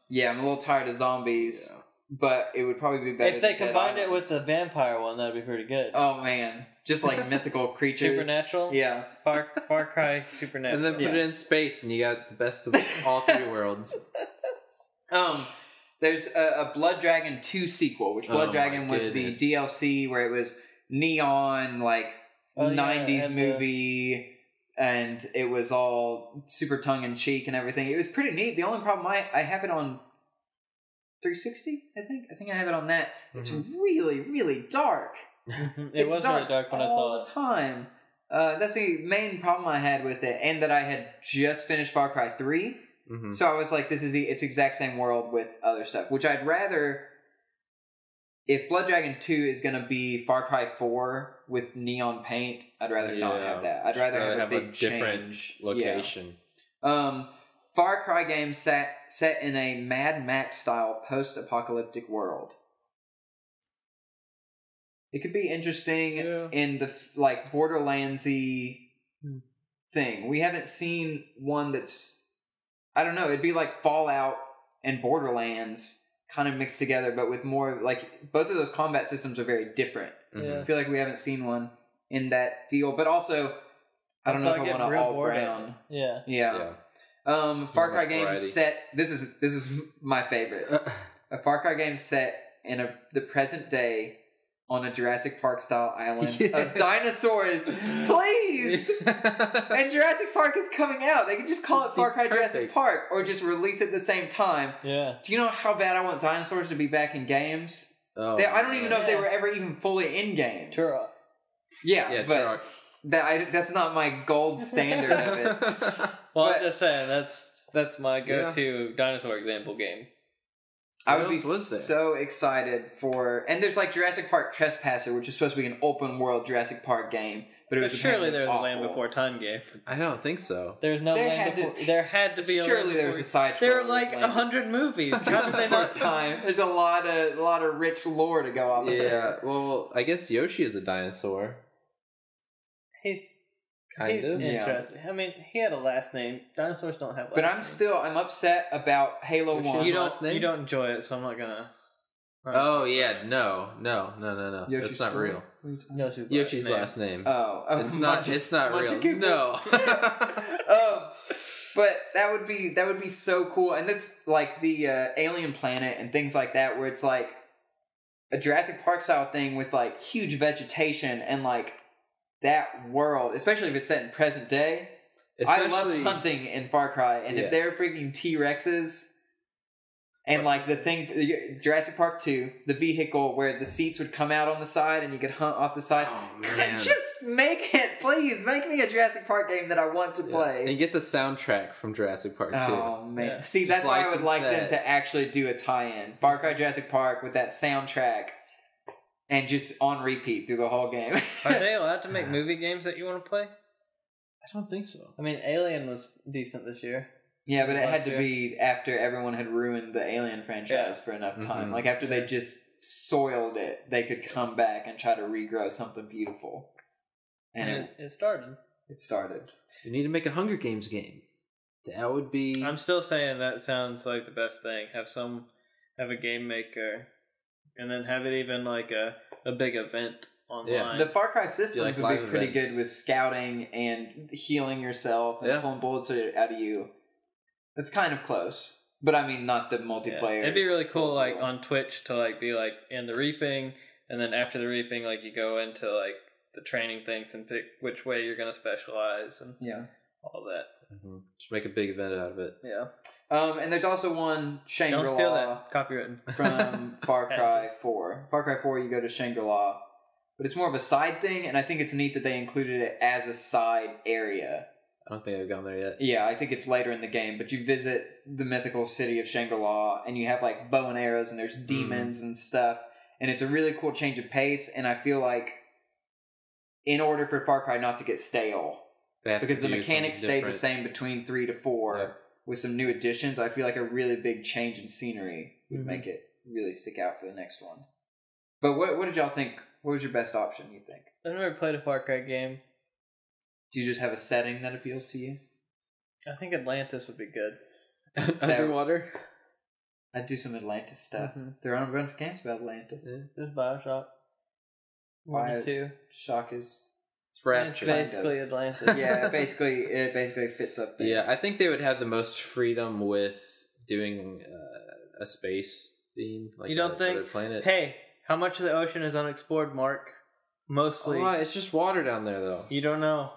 Yeah, I'm a little tired of zombies, but it would probably be better if they combined it with the vampire one, that'd be pretty good. Oh man, just like mythical creatures. Supernatural? Yeah. Far Cry Supernatural. And then put it in space and you got the best of all three worlds. There's a Blood Dragon 2 sequel, which Blood Dragon was the DLC where it was neon, like 90s movie, and it was all super tongue-in-cheek and everything. It was pretty neat. The only problem, I have it on 360, I think I have it on that. It's really, really dark. It was really dark when I saw it. All the time. That's the main problem I had with it, and that I had just finished Far Cry 3. So I was like, it's exact same world with other stuff, which I'd rather, if Blood Dragon 2 is going to be Far Cry 4 with neon paint, I'd rather not have that. I'd rather have a big different location. Yeah. Far Cry game set in a Mad Max style post-apocalyptic world. It could be interesting in the like Borderlands-y thing. We haven't seen one that's, I don't know, it'd be like Fallout and Borderlands kind of mixed together, but with more, like, both of those combat systems are very different. I feel like we haven't seen one in that deal, but also, I don't know if I want to all brown. Yeah. Far Cry game set, this is my favorite. A Far Cry game set in the present day on a Jurassic Park style island of dinosaurs. Please! And Jurassic Park is coming out. They could just call it Far Cry Jurassic Park or just release it at the same time. Yeah. Do you know how bad I want dinosaurs to be back in games? I don't even know if they were ever even fully in games. Turok. Yeah, but that's not my gold standard of it. Well, I'm just saying, that's my go-to dinosaur example game. I would be so excited for... And there's like Jurassic Park Trespasser, which is supposed to be an open world Jurassic Park game. But it was surely there was a Land Before Time game. I don't think so. There's no Land Before... There had to be a surely there was a side There are like 100 movies. How did they not... time? There's a lot of rich lore to go off of there. Well, I guess Yoshi is a dinosaur. He's kind of interesting. I mean, he had a last name. Dinosaurs don't have last names. But I'm upset about Halo 1. You don't enjoy it, so I'm not gonna... Oh yeah, no. That's not real. Yoshi's last name. Oh, it's not real. No. But that would be so cool, and that's like the Alien Planet and things like that, where it's like a Jurassic Park style thing with like huge vegetation and like that world, especially if it's set in present day. I love hunting in Far Cry, and if they're freaking T-Rexes. And like the thing, Jurassic Park 2, the vehicle where the seats would come out on the side and you could hunt off the side. Oh, man. Just make it, please. Make me a Jurassic Park game that I want to play. And get the soundtrack from Jurassic Park 2. Oh, man. Yeah. See, that's why I would like them to actually do a tie-in. Far Cry Jurassic Park with that soundtrack and just on repeat through the whole game. Are they allowed to make movie games that you want to play? I don't think so. I mean, Alien was decent this year. Yeah, but it had last to year. be after everyone had ruined the Alien franchise for enough time. Mhm. Like after they just soiled it, they could come back and try to regrow something beautiful. And it started. it started. You need to make a Hunger Games game. That would be. I'm still saying that sounds like the best thing. Have a game maker, and then have it even like a big event online. The Far Cry systems like would be live pretty events. good with scouting and healing yourself and pulling bullets out of you. That's kind of close. But I mean, not the multiplayer. It'd be really cool, like on Twitch, to like be like in the reaping, and then after the reaping, like you go into like the training things and pick which way you're gonna specialize and all that. Just make a big event out of it. Yeah. And there's also one Shangri-La. Don't steal that. Copywritten. From Far Cry 4. Far Cry 4, you go to Shangri-La, but it's more of a side thing, and I think it's neat that they included it as a side area. I don't think I've gone there yet. Yeah, I think it's later in the game, but you visit the mythical city of Shangri-La, and you have like bow and arrows, and there's demons and stuff, and it's a really cool change of pace, and I feel like in order for Far Cry not to get stale, because the mechanics stayed the same between 3 to 4, with some new additions, I feel like a really big change in scenery would make it really stick out for the next one. But what did y'all think? What was your best option, you think? I've never played a Far Cry game. Do you just have a setting that appeals to you? I think Atlantis would be good. Underwater? I'd do some Atlantis stuff. There are a bunch of games about Atlantis. There's Bioshock. 1 and 2. Shock is... It's Rapture. It's basically Atlantis. Yeah, it basically fits up there. Yeah, I think they would have the most freedom with doing a space theme. Like you don't think? Planet. Hey, how much of the ocean is unexplored, Mark? Mostly. Oh, it's just water down there, though. You don't know.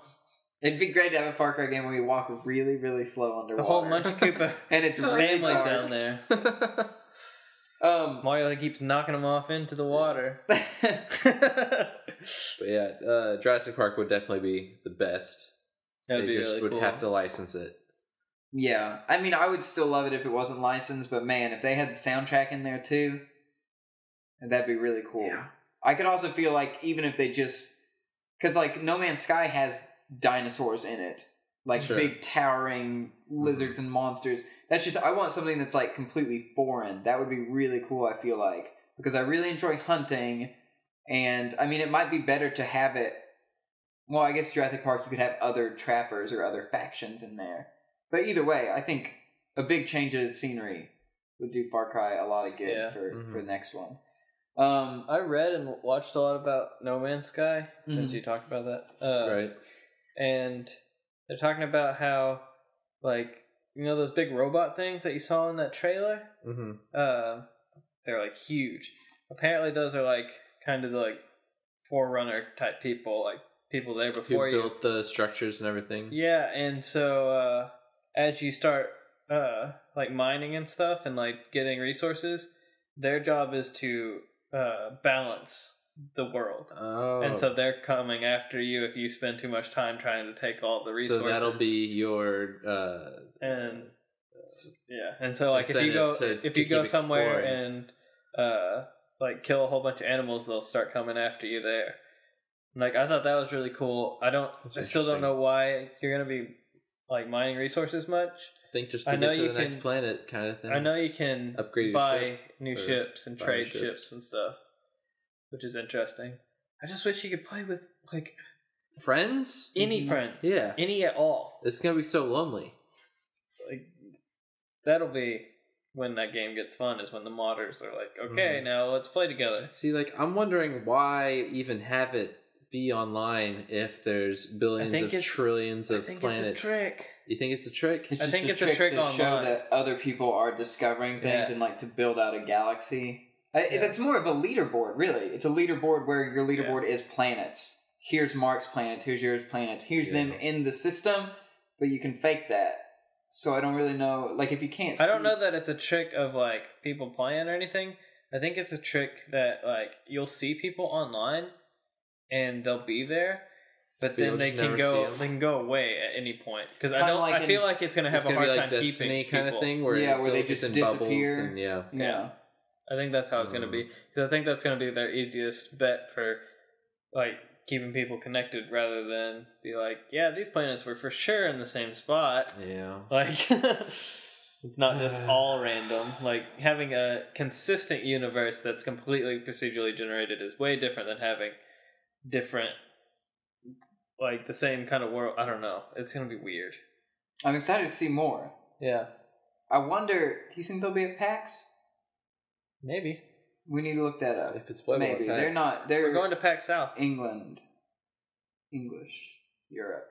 It'd be great to have a Far Cry game where you walk really, really slow underwater. The whole Munchie Koopa and it's really family's dark. down there. Mario keeps knocking them off into the water. But yeah, Jurassic Park would definitely be the best. That'd be just really would cool. have to license it. Yeah, I mean, I would still love it if it wasn't licensed, but man, if they had the soundtrack in there too, that'd be really cool. Yeah. I could also feel like even if they just... Because, like, No Man's Sky has dinosaurs in it. Like, big towering lizards and monsters. That's just... I want something that's, like, completely foreign. That would be really cool, I feel like. Because I really enjoy hunting, and, I mean, it might be better to have it... Well, I guess Jurassic Park, you could have other trappers or other factions in there. But either way, I think a big change of scenery would do Far Cry a lot of good for the next one. I read and watched a lot about No Man's Sky since you talked about that. Right. And they're talking about how, like, you know those big robot things that you saw in that trailer? They're, like, huge. Apparently those are, like, kind of the, like, forerunner type people, like, people there before you. Who built the structures and everything. Yeah, and so, as you start, like, mining and stuff and, like, getting resources, their job is to balance the world. Oh. And so they're coming after you if you spend too much time trying to take all the resources. So that'll be your and so like if you go somewhere and like kill a whole bunch of animals, they'll start coming after you there. Like, I thought that was really cool. I still don't know why you're gonna be like mining resources much. I think just to get to the next planet kind of thing. I know you can upgrade buy new ships and trade ships and stuff, which is interesting. I just wish you could play with, like... Friends? Any friends. Yeah. Any at all. It's going to be so lonely. Like, that'll be when that game gets fun, is when the modders are like, okay, now let's play together. See, like, I'm wondering why even have it be online if there's billions of trillions of planets. It's a trick. You think it's a trick? I think it's a trick to show that other people are discovering things and like to build out a galaxy. It's more of a leaderboard, really. It's a leaderboard where your leaderboard is planets. Here's Mark's planets. Here's yours planets. Here's them in the system, but you can fake that. So I don't really know. Like, if you can't see... I don't know that it's a trick of, like, people playing or anything. I think it's a trick that, like, you'll see people online and they'll be there, but then they can go away at any point. Because I feel like it's going to have a hard time keeping Destiny kind people. of thing where they just disappear. And yeah. I think that's how it's going to be. Because I think that's going to be their easiest bet for, like, keeping people connected rather than be like, yeah, these planets were for sure in the same spot. Yeah. Like, it's not just all random. Like, having a consistent universe that's completely procedurally generated is way different than having different, like, the same kind of world. I don't know. It's going to be weird. I'm excited to see more. Yeah. I wonder, do you think they'll be at PAX? Maybe. We need to look that up. If it's playable Maybe. at PAX. They're not. We're They're going to PAX South. England. English. Europe.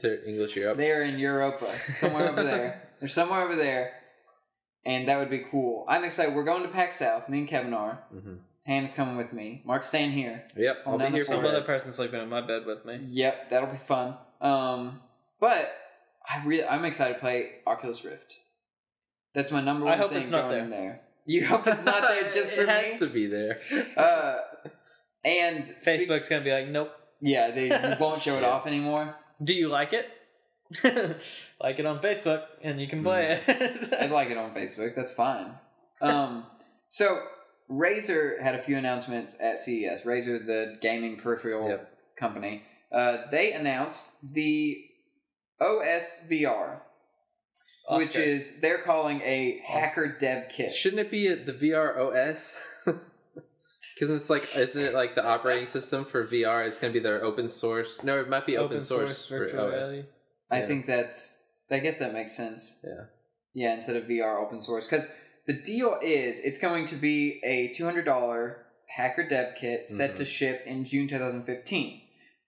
They're English Europe. They're in Europa. Somewhere over there. They're somewhere over there. And that would be cool. I'm excited. We're going to PAX South. Me and Kevin are. Mm-hmm. Hannah's coming with me. Mark's staying here. Yep, I'll be here. Some other person sleeping in my bed with me. Yep, that'll be fun. But I'm excited to play Oculus Rift. That's my number one I hope thing it's not going in there. You hope it's not there just for it me? It has to be there. And Facebook's going to be like, nope. Yeah, they won't show it off anymore. Do you like it? Like it on Facebook, and you can play it. I'd like it on Facebook. That's fine. So Razer had a few announcements at CES. Razer, the gaming peripheral company, they announced the OS VR, which is they're calling a hacker dev kit. Shouldn't it be the VR OS? Because it's like, isn't it like the operating system for VR? It's going to be their open source. No, it might be open source for virtual OS. reality. I think I guess that makes sense. Yeah. Yeah, instead of VR open source. Because the deal is, it's going to be a $200 hacker dev kit set to ship in June 2015.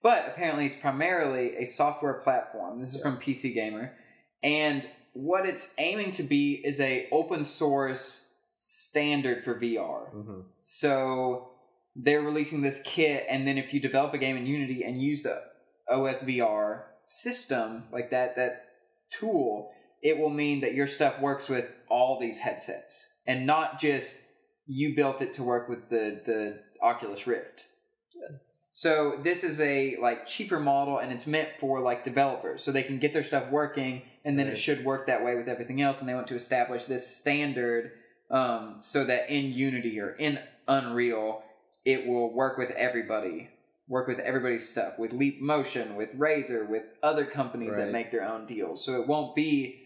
But apparently it's primarily a software platform. This is from PC Gamer. And what it's aiming to be is a open source standard for VR. Mm-hmm. So they're releasing this kit, and then if you develop a game in Unity and use the OS VR system, like that tool, it will mean that your stuff works with all these headsets, and not just you built it to work with the Oculus Rift. Good. So this is a cheaper model, and it's meant for developers, so they can get their stuff working, and then it should work that way with everything else. And they want to establish this standard so that in Unity or in Unreal, it will work with everybody. Work with everybody's stuff, with Leap Motion, with Razer, with other companies that make their own deals. So it won't be,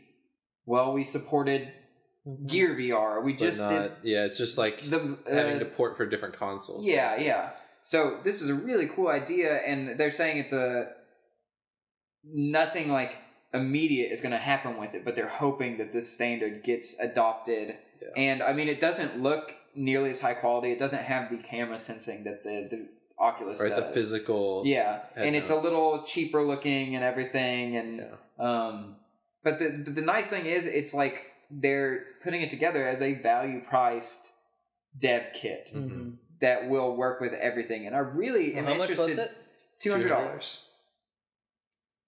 we supported Gear VR. We just did... Yeah, it's just having to port for different consoles. Yeah, yeah. So this is a really cool idea, and they're saying it's nothing immediate is going to happen with it, but they're hoping that this standard gets adopted. Yeah. And, I mean, it doesn't look nearly as high quality. It doesn't have the camera sensing that the Oculus does. The physical. Yeah, and it's a little cheaper looking and everything. And but the nice thing is, it's they're putting it together as a value-priced dev kit that will work with everything. And I really am interested. How much was it? $200.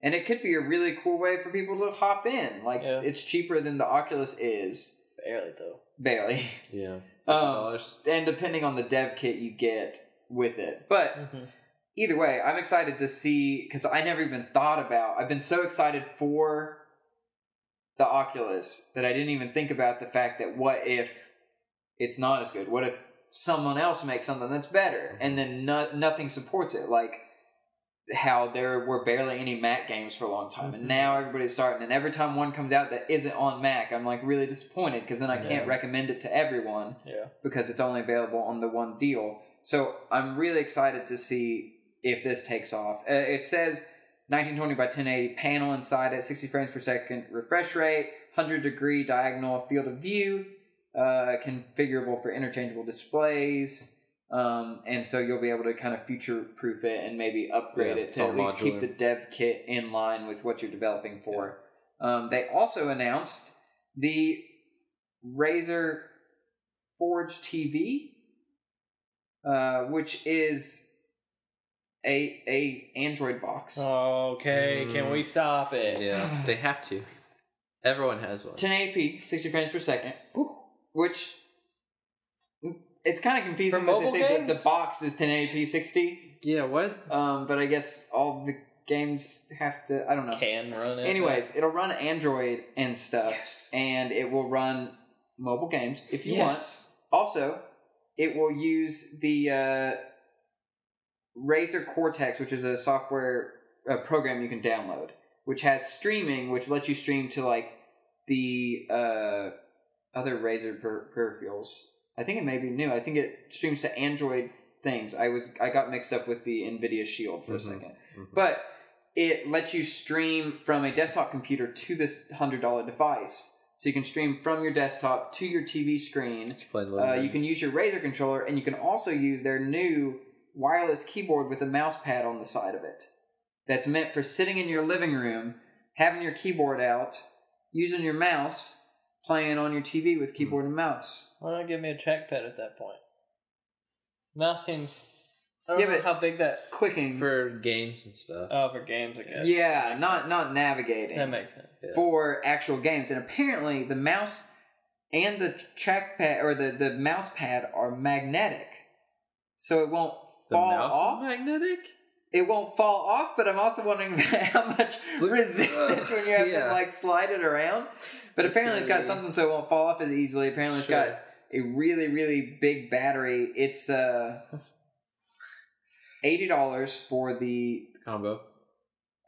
And it could be a really cool way for people to hop in. It's cheaper than the Oculus is. Barely, though. Barely. Yeah. $50. And depending on the dev kit you get with it. But either way, I'm excited to see, because I never even thought about, I've been so excited for the Oculus that I didn't even think about the fact that what if it's not as good? What if someone else makes something that's better and then nothing supports it? Like how there were barely any Mac games for a long time, and now everybody's starting, and every time one comes out that isn't on Mac, I'm really disappointed, because then I can't recommend it to everyone because it's only available on the one deal. So I'm really excited to see if this takes off. It says 1920 by 1080 panel inside at 60 frames per second refresh rate, 100-degree diagonal field of view, configurable for interchangeable displays. And so you'll be able to kind of future-proof it and maybe upgrade it to at least keep the dev kit in line with what you're developing for. They also announced the Razer Forge TV, which is a Android box. Okay, can we stop it? Yeah, they have to. Everyone has one. 1080p, 60 frames per second, which... It's kind of confusing that they say that the box is 1080p 60. Yeah, what? But I guess all the games have to... I don't know. Can run it. Anyways, it'll run Android and stuff. Yes. And it will run mobile games if you want. Also, it will use the Razer Cortex, which is a program you can download, which has streaming, which lets you stream to like the other Razer peripherals. I think it may be new. I think it streams to Android things. I got mixed up with the NVIDIA Shield for a second. But it lets you stream from a desktop computer to this $100 device. So you can stream from your desktop to your TV screen. You can use your Razer controller, and you can also use their new wireless keyboard with a mouse pad on the side of it. That's meant for sitting in your living room, having your keyboard out, using your mouse, playing on your TV with keyboard and mouse. Why not give me a trackpad at that point? Mouse seems... I don't know how big that... Clicking. For games and stuff. Oh, for games, I guess. Yeah, not navigating. That makes sense. Yeah. For actual games. And apparently the mouse and the trackpad, or the mouse pad are magnetic. So it won't fall off. The mouse is magnetic? It won't fall off, but I'm also wondering about how much resistance when you have to like slide it around. But apparently it's got something so it won't fall off as easily. Apparently it's got a really, really big battery. It's $80 for the combo.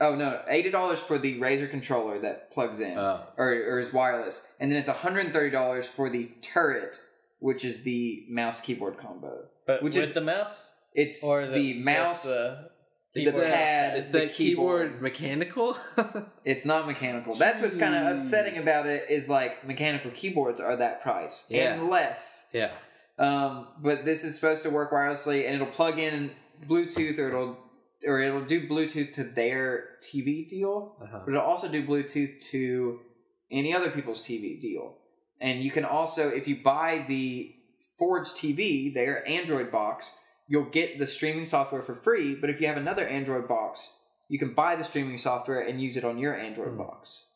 Oh no, $80 for the Razer controller that plugs in or is wireless, and then it's $130 for the turret, which is the mouse keyboard combo. But with the mouse, it's the mouse, the pad. Is the keyboard mechanical? It's not mechanical. That's what's kind of upsetting about it. Is like mechanical keyboards are that price and less. Yeah. But this is supposed to work wirelessly, and it'll plug in Bluetooth, or it'll do Bluetooth to their TV deal, but it'll also do Bluetooth to any other people's TV deal. And you can also, if you buy the Forge TV, their Android box, you'll get the streaming software for free. But if you have another Android box, you can buy the streaming software and use it on your Android box.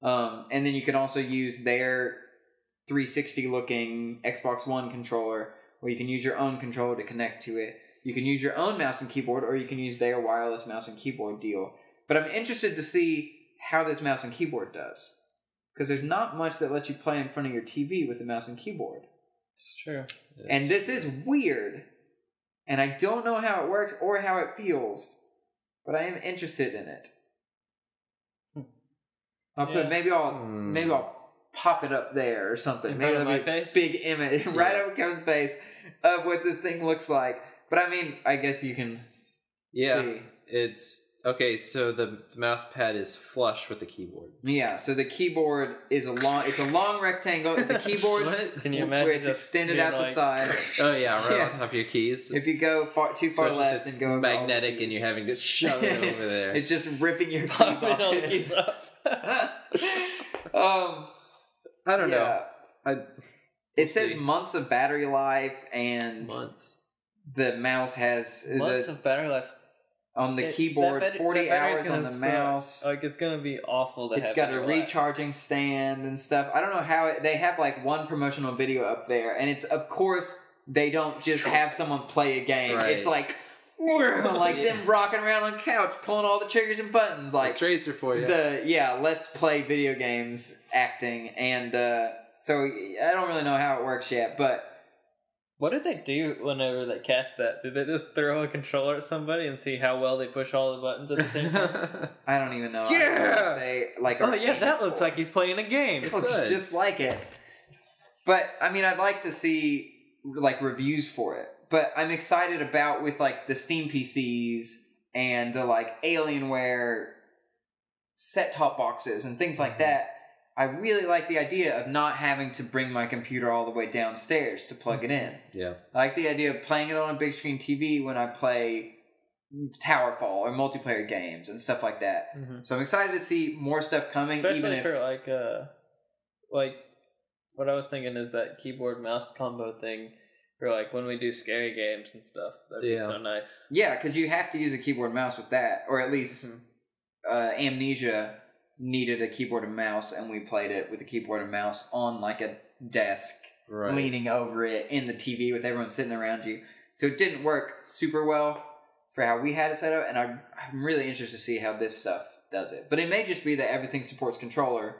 And then you can also use their 360 looking Xbox One controller, or you can use your own controller to connect to it. You can use your own mouse and keyboard, or you can use their wireless mouse and keyboard deal. But I'm interested to see how this mouse and keyboard does, because there's not much that lets you play in front of your TV with a mouse and keyboard. It's true. And this is weird, and I don't know how it works or how it feels, but I am interested in it. Maybe I'll pop it up there or something. Maybe it'll be a big image right over Kevin's face of what this thing looks like. But I mean, I guess you can see. It's okay. So the mouse pad is flush with the keyboard. Yeah. So the keyboard is a long rectangle. It's a keyboard. Can you imagine where it's extended out the side? Oh yeah, right on top of your keys. If you go too far left and go magnetic, and you're having to shove it over there, it's just ripping your keys off. I don't know. It says months of battery life, and the mouse has months of battery life on the keyboard. 40 hours on the mouse. Like it's gonna be awful. It's got a recharging stand and stuff. I don't know how they have like one promotional video up there, and it's of course they don't just have someone play a game. Right. It's like them rocking around on the couch, pulling all the triggers and buttons. Like it's Razer for you. Let's play video games acting, and so I don't really know how it works yet, but. What did they do whenever they cast that? Did they just throw a controller at somebody and see how well they push all the buttons at the same time? I don't even know. Yeah! That looks like he's playing a game. It looks just like it. But, I mean, I'd like to see, like, reviews for it. But I'm excited about with, like, the Steam PCs and the, like, Alienware set-top boxes and things like that. I really like the idea of not having to bring my computer all the way downstairs to plug it in. Yeah. I like the idea of playing it on a big screen TV when I play Towerfall or multiplayer games and stuff like that. Mm-hmm. So I'm excited to see more stuff coming. Especially even for like what I was thinking is that keyboard mouse combo thing for like when we do scary games and stuff. That'd be so nice. Yeah, because you have to use a keyboard mouse with that, or at least Amnesia needed a keyboard and mouse, and we played it with a keyboard and mouse on like a desk, leaning over it in the TV with everyone sitting around you. So it didn't work super well for how we had it set up, and I'm really interested to see how this stuff does it. But it may just be that everything supports controller.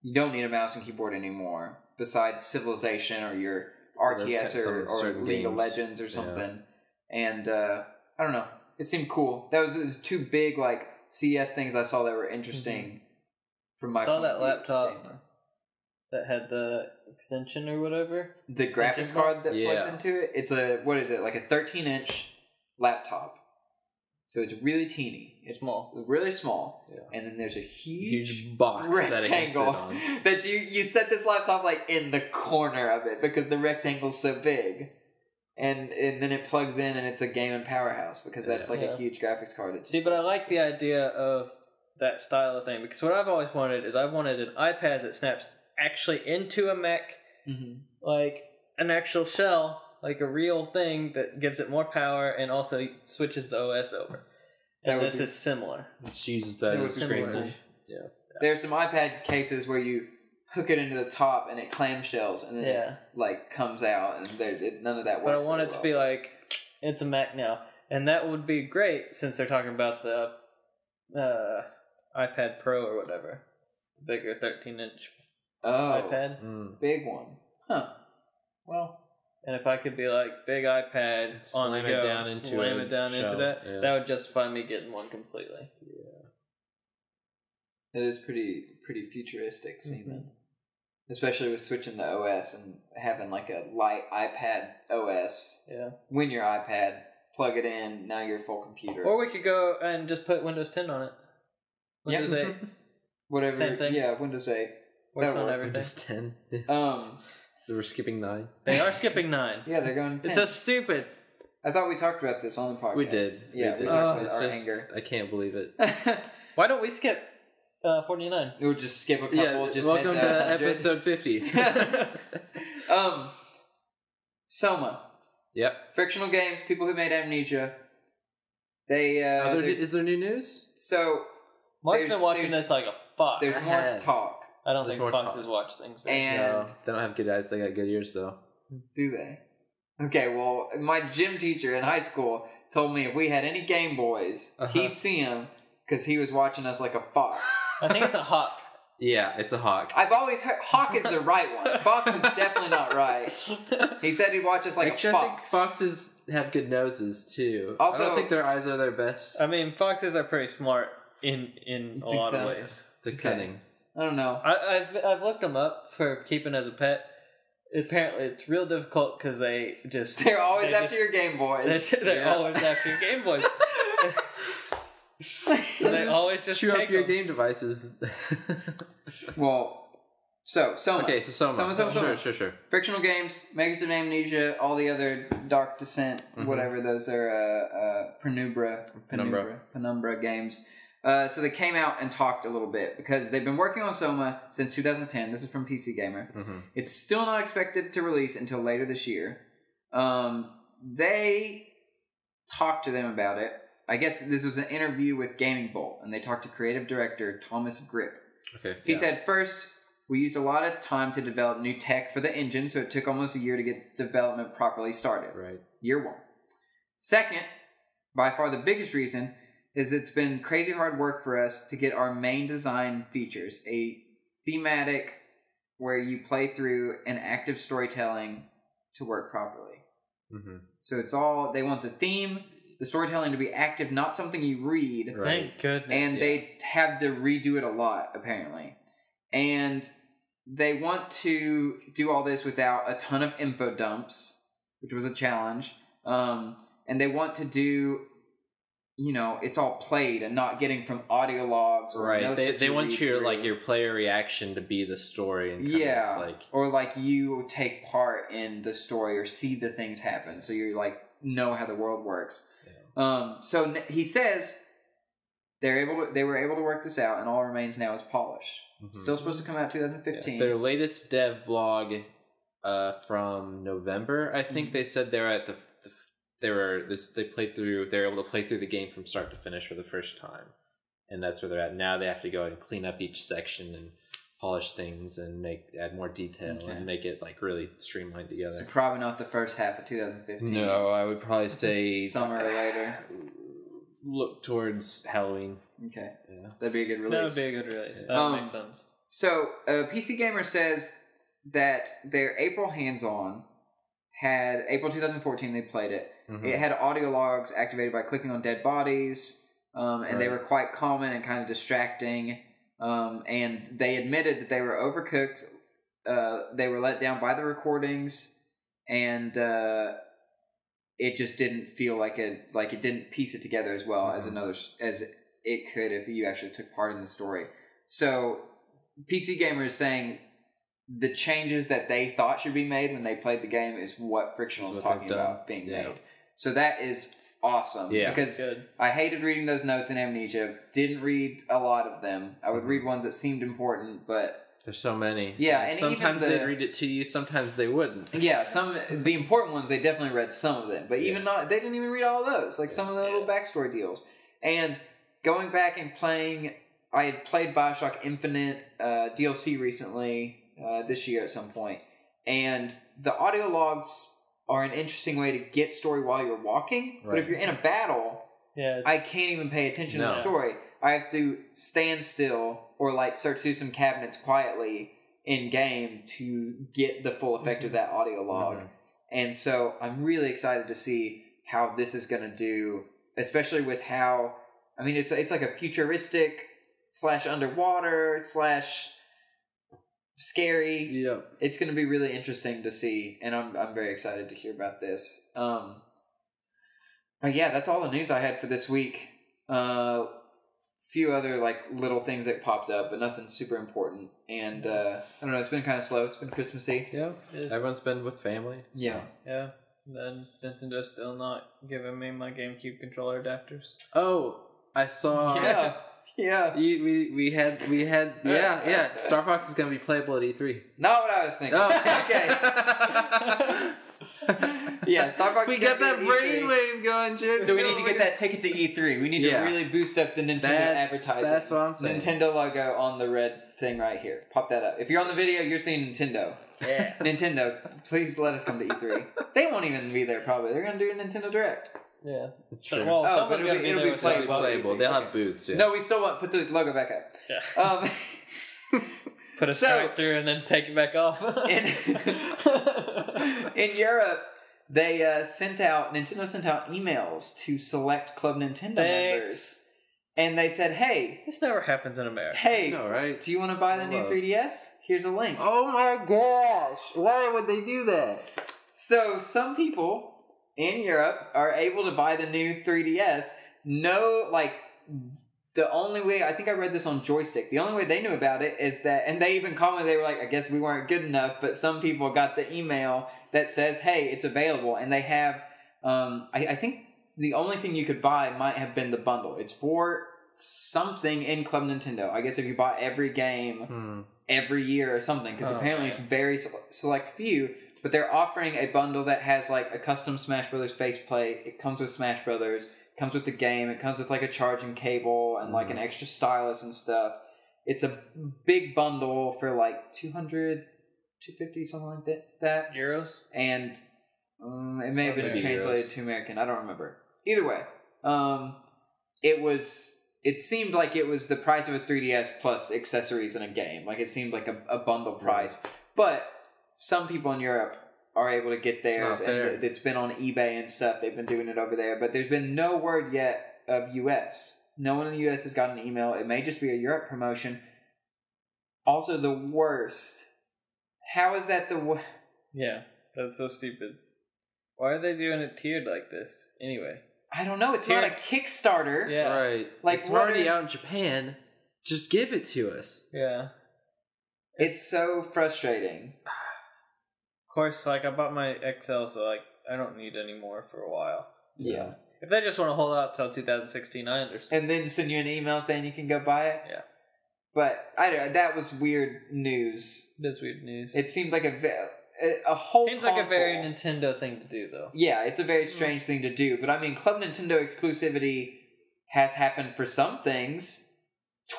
You don't need a mouse and keyboard anymore, besides Civilization or your RTS or League of Legends or something. Yeah. And I don't know. It seemed cool. That was two big like CES things I saw that were interesting. From my saw point that of view, laptop that had the extension or whatever. the graphics card that plugs into it. It's a like a 13-inch laptop. So it's really teeny. It's small, really small. Yeah. And then there's a huge box rectangle that it can sit on. that you set this laptop like in the corner of it because the rectangle's so big. And then it plugs in and it's a gaming powerhouse because that's like a huge graphics card. See, but I like the idea of that style of thing because what I've always wanted is I've wanted an iPad that snaps actually into a Mac, like an actual shell, like a real thing that gives it more power and also switches the OS over. And this is similar. She uses that as a screen. Yeah. There's some iPad cases where you hook it into the top and it clamshells and then it like comes out and none of that works. But I want it to be like it's a Mac now, and that would be great since they're talking about the iPad Pro or whatever, the bigger 13-inch iPad, big one, huh? Well, and if I could be like big iPad on the go, slam it down into that, that would justify me getting one completely. Yeah, it is pretty futuristic seeming. Especially with switching the OS and having like a light iPad OS. Yeah. When your iPad, plug it in, now you're a full computer. Or we could go and just put Windows 10 on it. Windows 8. Whatever. Same thing. Yeah, Windows 8. Works on everything. Windows 10. So we're skipping 9. They are skipping 9. Yeah, they're going 10. It's so stupid. I thought we talked about this on the podcast. We did. Yeah, we talked about our anger. I can't believe it. Why don't we skip 49? We'll just skip a couple. Welcome to episode 50. Soma. Yep. Frictional Games, people who made Amnesia. They is there new news? So Mark's been watching this like a fox. There's more talk. I don't think foxes watch things. Right? And no, they don't have good eyes. They got good ears, though. Do they? Okay, well, my gym teacher in high school told me if we had any Game Boys, he'd see them because he was watching us like a fox. I think it's a hawk. Yeah, it's a hawk. I've always heard hawk is the right one. Fox is definitely not right. He said he'd watch us like a fox. I think foxes have good noses too. Also, I don't think their eyes are their best. I mean, foxes are pretty smart in a lot of ways. They're cunning. I don't know. I've looked them up for keeping as a pet. Apparently, it's real difficult because they're always after your Game Boys. They're always after your Game Boys. They always just chew take up your them. game devices. Well, Soma. Okay, so Soma. Sure. Frictional Games, makers of Amnesia, all the other Dark Descent, whatever those are, Penumbra games. So they came out and talked a little bit because they've been working on Soma since 2010. This is from PC Gamer. It's still not expected to release until later this year. They talked to them about it. I guess this was an interview with Gaming Bolt, and they talked to creative director Thomas Grip. Okay. He said, first, we used a lot of time to develop new tech for the engine, so it took almost a year to get development properly started. Right. Year one. Second, by far the biggest reason, is it's been crazy hard work for us to get our main design features, a thematic where you play through an active storytelling to work properly. So it's all, they want the theme, the storytelling to be active, not something you read. Right. Thank goodness. And they have to redo it a lot, apparently. And they want to do all this without a ton of info dumps, which was a challenge. And they want to do, it's all played and not getting from audio logs or notes they want your player reaction to be the story and or like you take part in the story or see the things happen, so you know how the world works. So he says they were able to work this out, and all remains now is polish. Still supposed to come out 2015. Yeah. Their latest dev blog from November, I think they said they're at they were able to play through the game from start to finish for the first time, and that's where they're at now. They have to go and clean up each section and polish things and add more detail and make it really streamlined together. So probably not the first half of 2015. No, I would probably say summer or later. Look towards Halloween. Okay, yeah, that'd be a good release. That would be a good release. That makes sense. So PC Gamer says that their April hands-on had April 2014. They played it. It had audio logs activated by clicking on dead bodies, and they were quite common and kind of distracting. And they admitted that they were overcooked. They were let down by the recordings, and it just didn't feel like it didn't piece it together as well as it could if you actually took part in the story. So PC Gamer is saying the changes that they thought should be made when they played the game is what Frictional is talking about being made. So that is awesome. Yeah, because I hated reading those notes in Amnesia. Didn't read a lot of them. I would read ones that seemed important, but there's so many. Yeah, and sometimes they'd read it to you, sometimes they wouldn't. Yeah, the important ones they definitely read some of them, but even not, they didn't even read all of those. Like some of the little backstory deals. And going back and playing, I had played BioShock Infinite DLC recently this year at some point, and the audio logs are an interesting way to get story while you're walking. Right. But if you're in a battle, I can't even pay attention to the story. I have to stand still or like search through some cabinets quietly in game to get the full effect of that audio log. And so I'm really excited to see how this is going to do, especially with how, I mean, it's like a futuristic / underwater / scary. Yeah, it's going to be really interesting to see, and I'm very excited to hear about this. But yeah, that's all the news I had for this week. Few other like little things that popped up, but nothing super important. And I don't know, it's been kind of slow. It's been Christmassy. Yeah, everyone's been with family. So. Yeah. Then Nintendo's still not giving me my GameCube controller adapters. Oh, I saw. Yeah. We had. Star Fox is gonna be playable at E3. Not what I was thinking. Oh, okay. Yeah, Star Fox. We got that brainwave going, Jared. So we need to get that ticket to E3. We need to really boost up the Nintendo advertising. That's what I'm saying. Nintendo logo on the red thing right here. Pop that up. If you're on the video, you're seeing Nintendo. Yeah. Nintendo, please let us come to E3. They won't even be there probably. They're going to do a Nintendo Direct. Yeah. It's true. Well, but it'll be playable. They'll have booths. Yeah. No, we still want put the logo back up. Yeah. Put a strike through and then take it back off. In Europe, they Nintendo sent out emails to select Club Nintendo members. And they said, hey... This never happens in America. Hey, no, right? Do you want to buy the new 3DS? Here's a link. Oh my gosh! Why would they do that? So, some people in Europe are able to buy the new 3DS. The only way... I think I read this on Joystick. The only way they knew about it is that... And they even commented, they were like, I guess we weren't good enough, but some people got the email that says, hey, it's available. And they have... I think... The only thing you could buy might have been the bundle. It's for something in Club Nintendo. I guess if you bought every game every year or something, because apparently it's very select few. But they're offering a bundle that has like a custom Smash Brothers faceplate. It comes with Smash Brothers. It comes with the game. It comes with like a charging cable and like an extra stylus and stuff. It's a big bundle for like 200, 250, something like that. Euros? And it may have been translated to American. I don't remember. Either way, it seemed like it was the price of a 3DS plus accessories in a game. Like it seemed like a bundle price. But some people in Europe are able to get theirs, and it's been on eBay and stuff. They've been doing it over there. But there's been no word yet of US. No one in the US has gotten an email. It may just be a Europe promotion. Also, the worst. How is that the worst? Yeah, that's so stupid. Why are they doing it tiered like this anyway? I don't know. It's not a Kickstarter. Yeah. Right. Like it's already out in Japan. Just give it to us. Yeah. It's so frustrating. Of course, like I bought my XL, so like I don't need any more for a while. Yeah. If they just want to hold out till 2016, I understand. And then send you an email saying you can go buy it. Yeah. But that was weird news. It is weird news. It seemed like a whole Seems console. like a very Nintendo thing to do, though. Yeah, it's a very strange thing to do. But I mean, Club Nintendo exclusivity has happened for some things.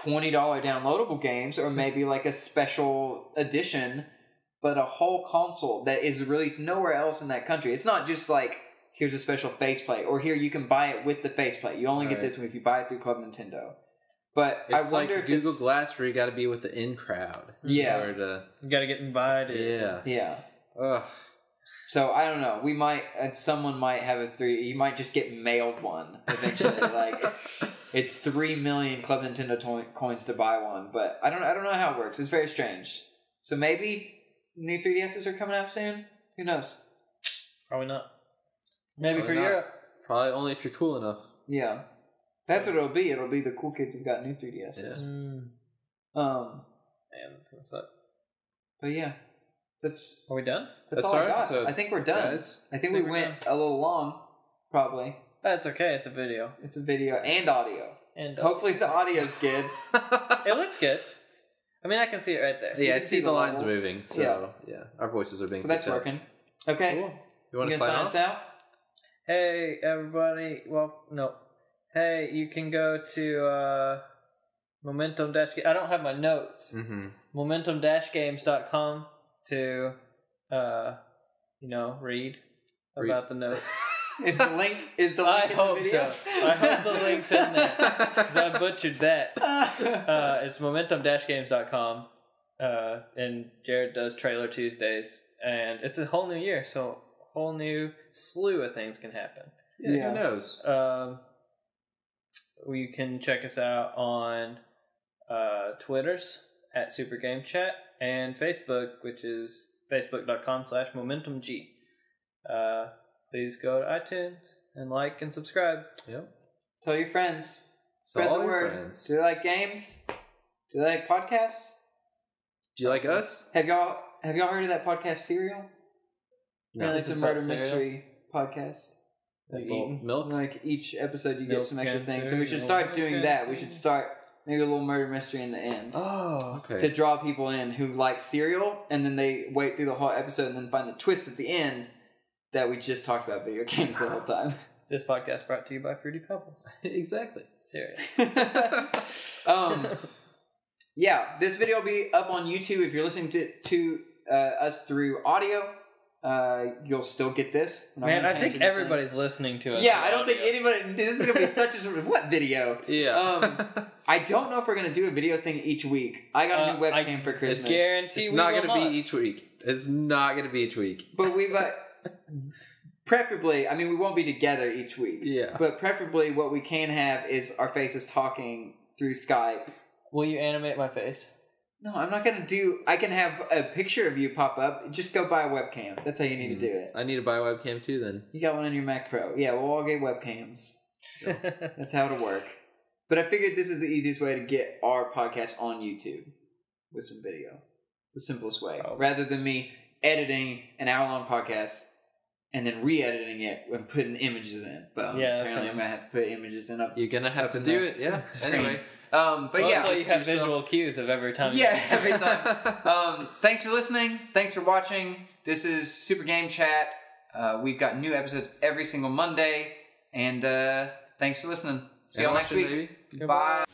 $20 downloadable games, or maybe like a special edition. But a whole console that is released nowhere else in that country. It's not just like, here's a special faceplate, or here you can buy it with the faceplate. You only get this if you buy it through Club Nintendo. But it's I wonder like if Google Glass, where you got to be with the in crowd. Yeah, you got to get invited. Yeah. Yeah. Ugh. So I don't know. We might. Someone might have a 3. You might just get mailed one eventually. Like it's 3 million Club Nintendo coins to buy one. But I don't know how it works. It's very strange. So maybe new 3DSs are coming out soon. Who knows? Probably not. Maybe Probably for not. Europe. Probably only if you're cool enough. Yeah, that's what it'll be. It'll be the cool kids who got new 3DSs. Yeah. Man, that's gonna suck. But yeah, that's Are we done? all That's I all right. got. So, I think we're done. guys, I think we we're went a little long. Probably. That's okay. It's a video, It's a video and audio. and Hopefully the audio's good. it looks good. I mean, I can see it right there. Yeah, I can see see the the lines levels. moving. So yeah, our voices are being. So that's picked up. working. Okay. Cool. You want You to gonna sign sign off? us out? Hey, everybody. Well, no. Hey, you can go to Momentum Dash. I don't have my notes. Mm-hmm. Momentum-games.com to read about the notes. Is the link I in hope the video? so. I hope the link's in there because I butchered that. It's momentum-games.com, and Jared does Trailer Tuesdays, and it's a whole new year, so a whole new slew of things can happen. Yeah, who knows? You can check us out on Twitters at Super Gamechat and Facebook, which is facebook.com/momentumg. Please go to iTunes and like and subscribe. Yep. Tell your friends. Tell Spread all the your word. friends. Do they like games? Do they like podcasts? Do you like us? Have y'all heard of that podcast Serial? No. It's a It's murder about cereal? mystery podcast. Like Well, eating. milk. Like each episode you Milk get some extra and things. So we should cereal. start doing Milk that. and We should cereal. start maybe a little murder mystery in the end. Oh. Okay. To draw people in who like cereal, and then they wait through the whole episode and then find the twist at the end that we just talked about video games the whole time. This podcast brought to you by Fruity Pebbles. Exactly. Serious. Yeah, this video will be up on YouTube. If you're listening to us through audio, you'll still get this. We're not Man, gonna I change think anything. everybody's listening to us. Yeah, through I don't think audio. anybody. This is gonna be such a what video? Yeah. I don't know if we're gonna do a video thing each week. I got a new webcam for Christmas. It's Guarantee It's we not will going to not. be each week. It's not going to be each week. But we've preferably, I mean, we won't be together each week. Yeah. But preferably, what we can have is our faces talking through Skype. Will you animate my face? No, I'm not gonna do. I can have a picture of you pop up. Just go buy a webcam. That's how you need to do it. I need to buy a webcam too then. You got one on your Mac Pro. Yeah, we'll all get webcams. That's how it'll work. But I figured this is the easiest way to get our podcast on YouTube with some video. It's the simplest way. Oh. Rather than me editing an hour-long podcast and then re-editing it and putting images in. But Yeah, that's apparently right. I'm going to have to put images in up. You're going to have Up to in do the it, yeah. screen. Anyway. But Well, yeah. hopefully you have yourself. visual cues of every time. Yeah, every time. Thanks for listening. Thanks for watching. This is Super Game Chat. We've got new episodes every single Monday. And thanks for listening. See y'all next week. Maybe. Bye.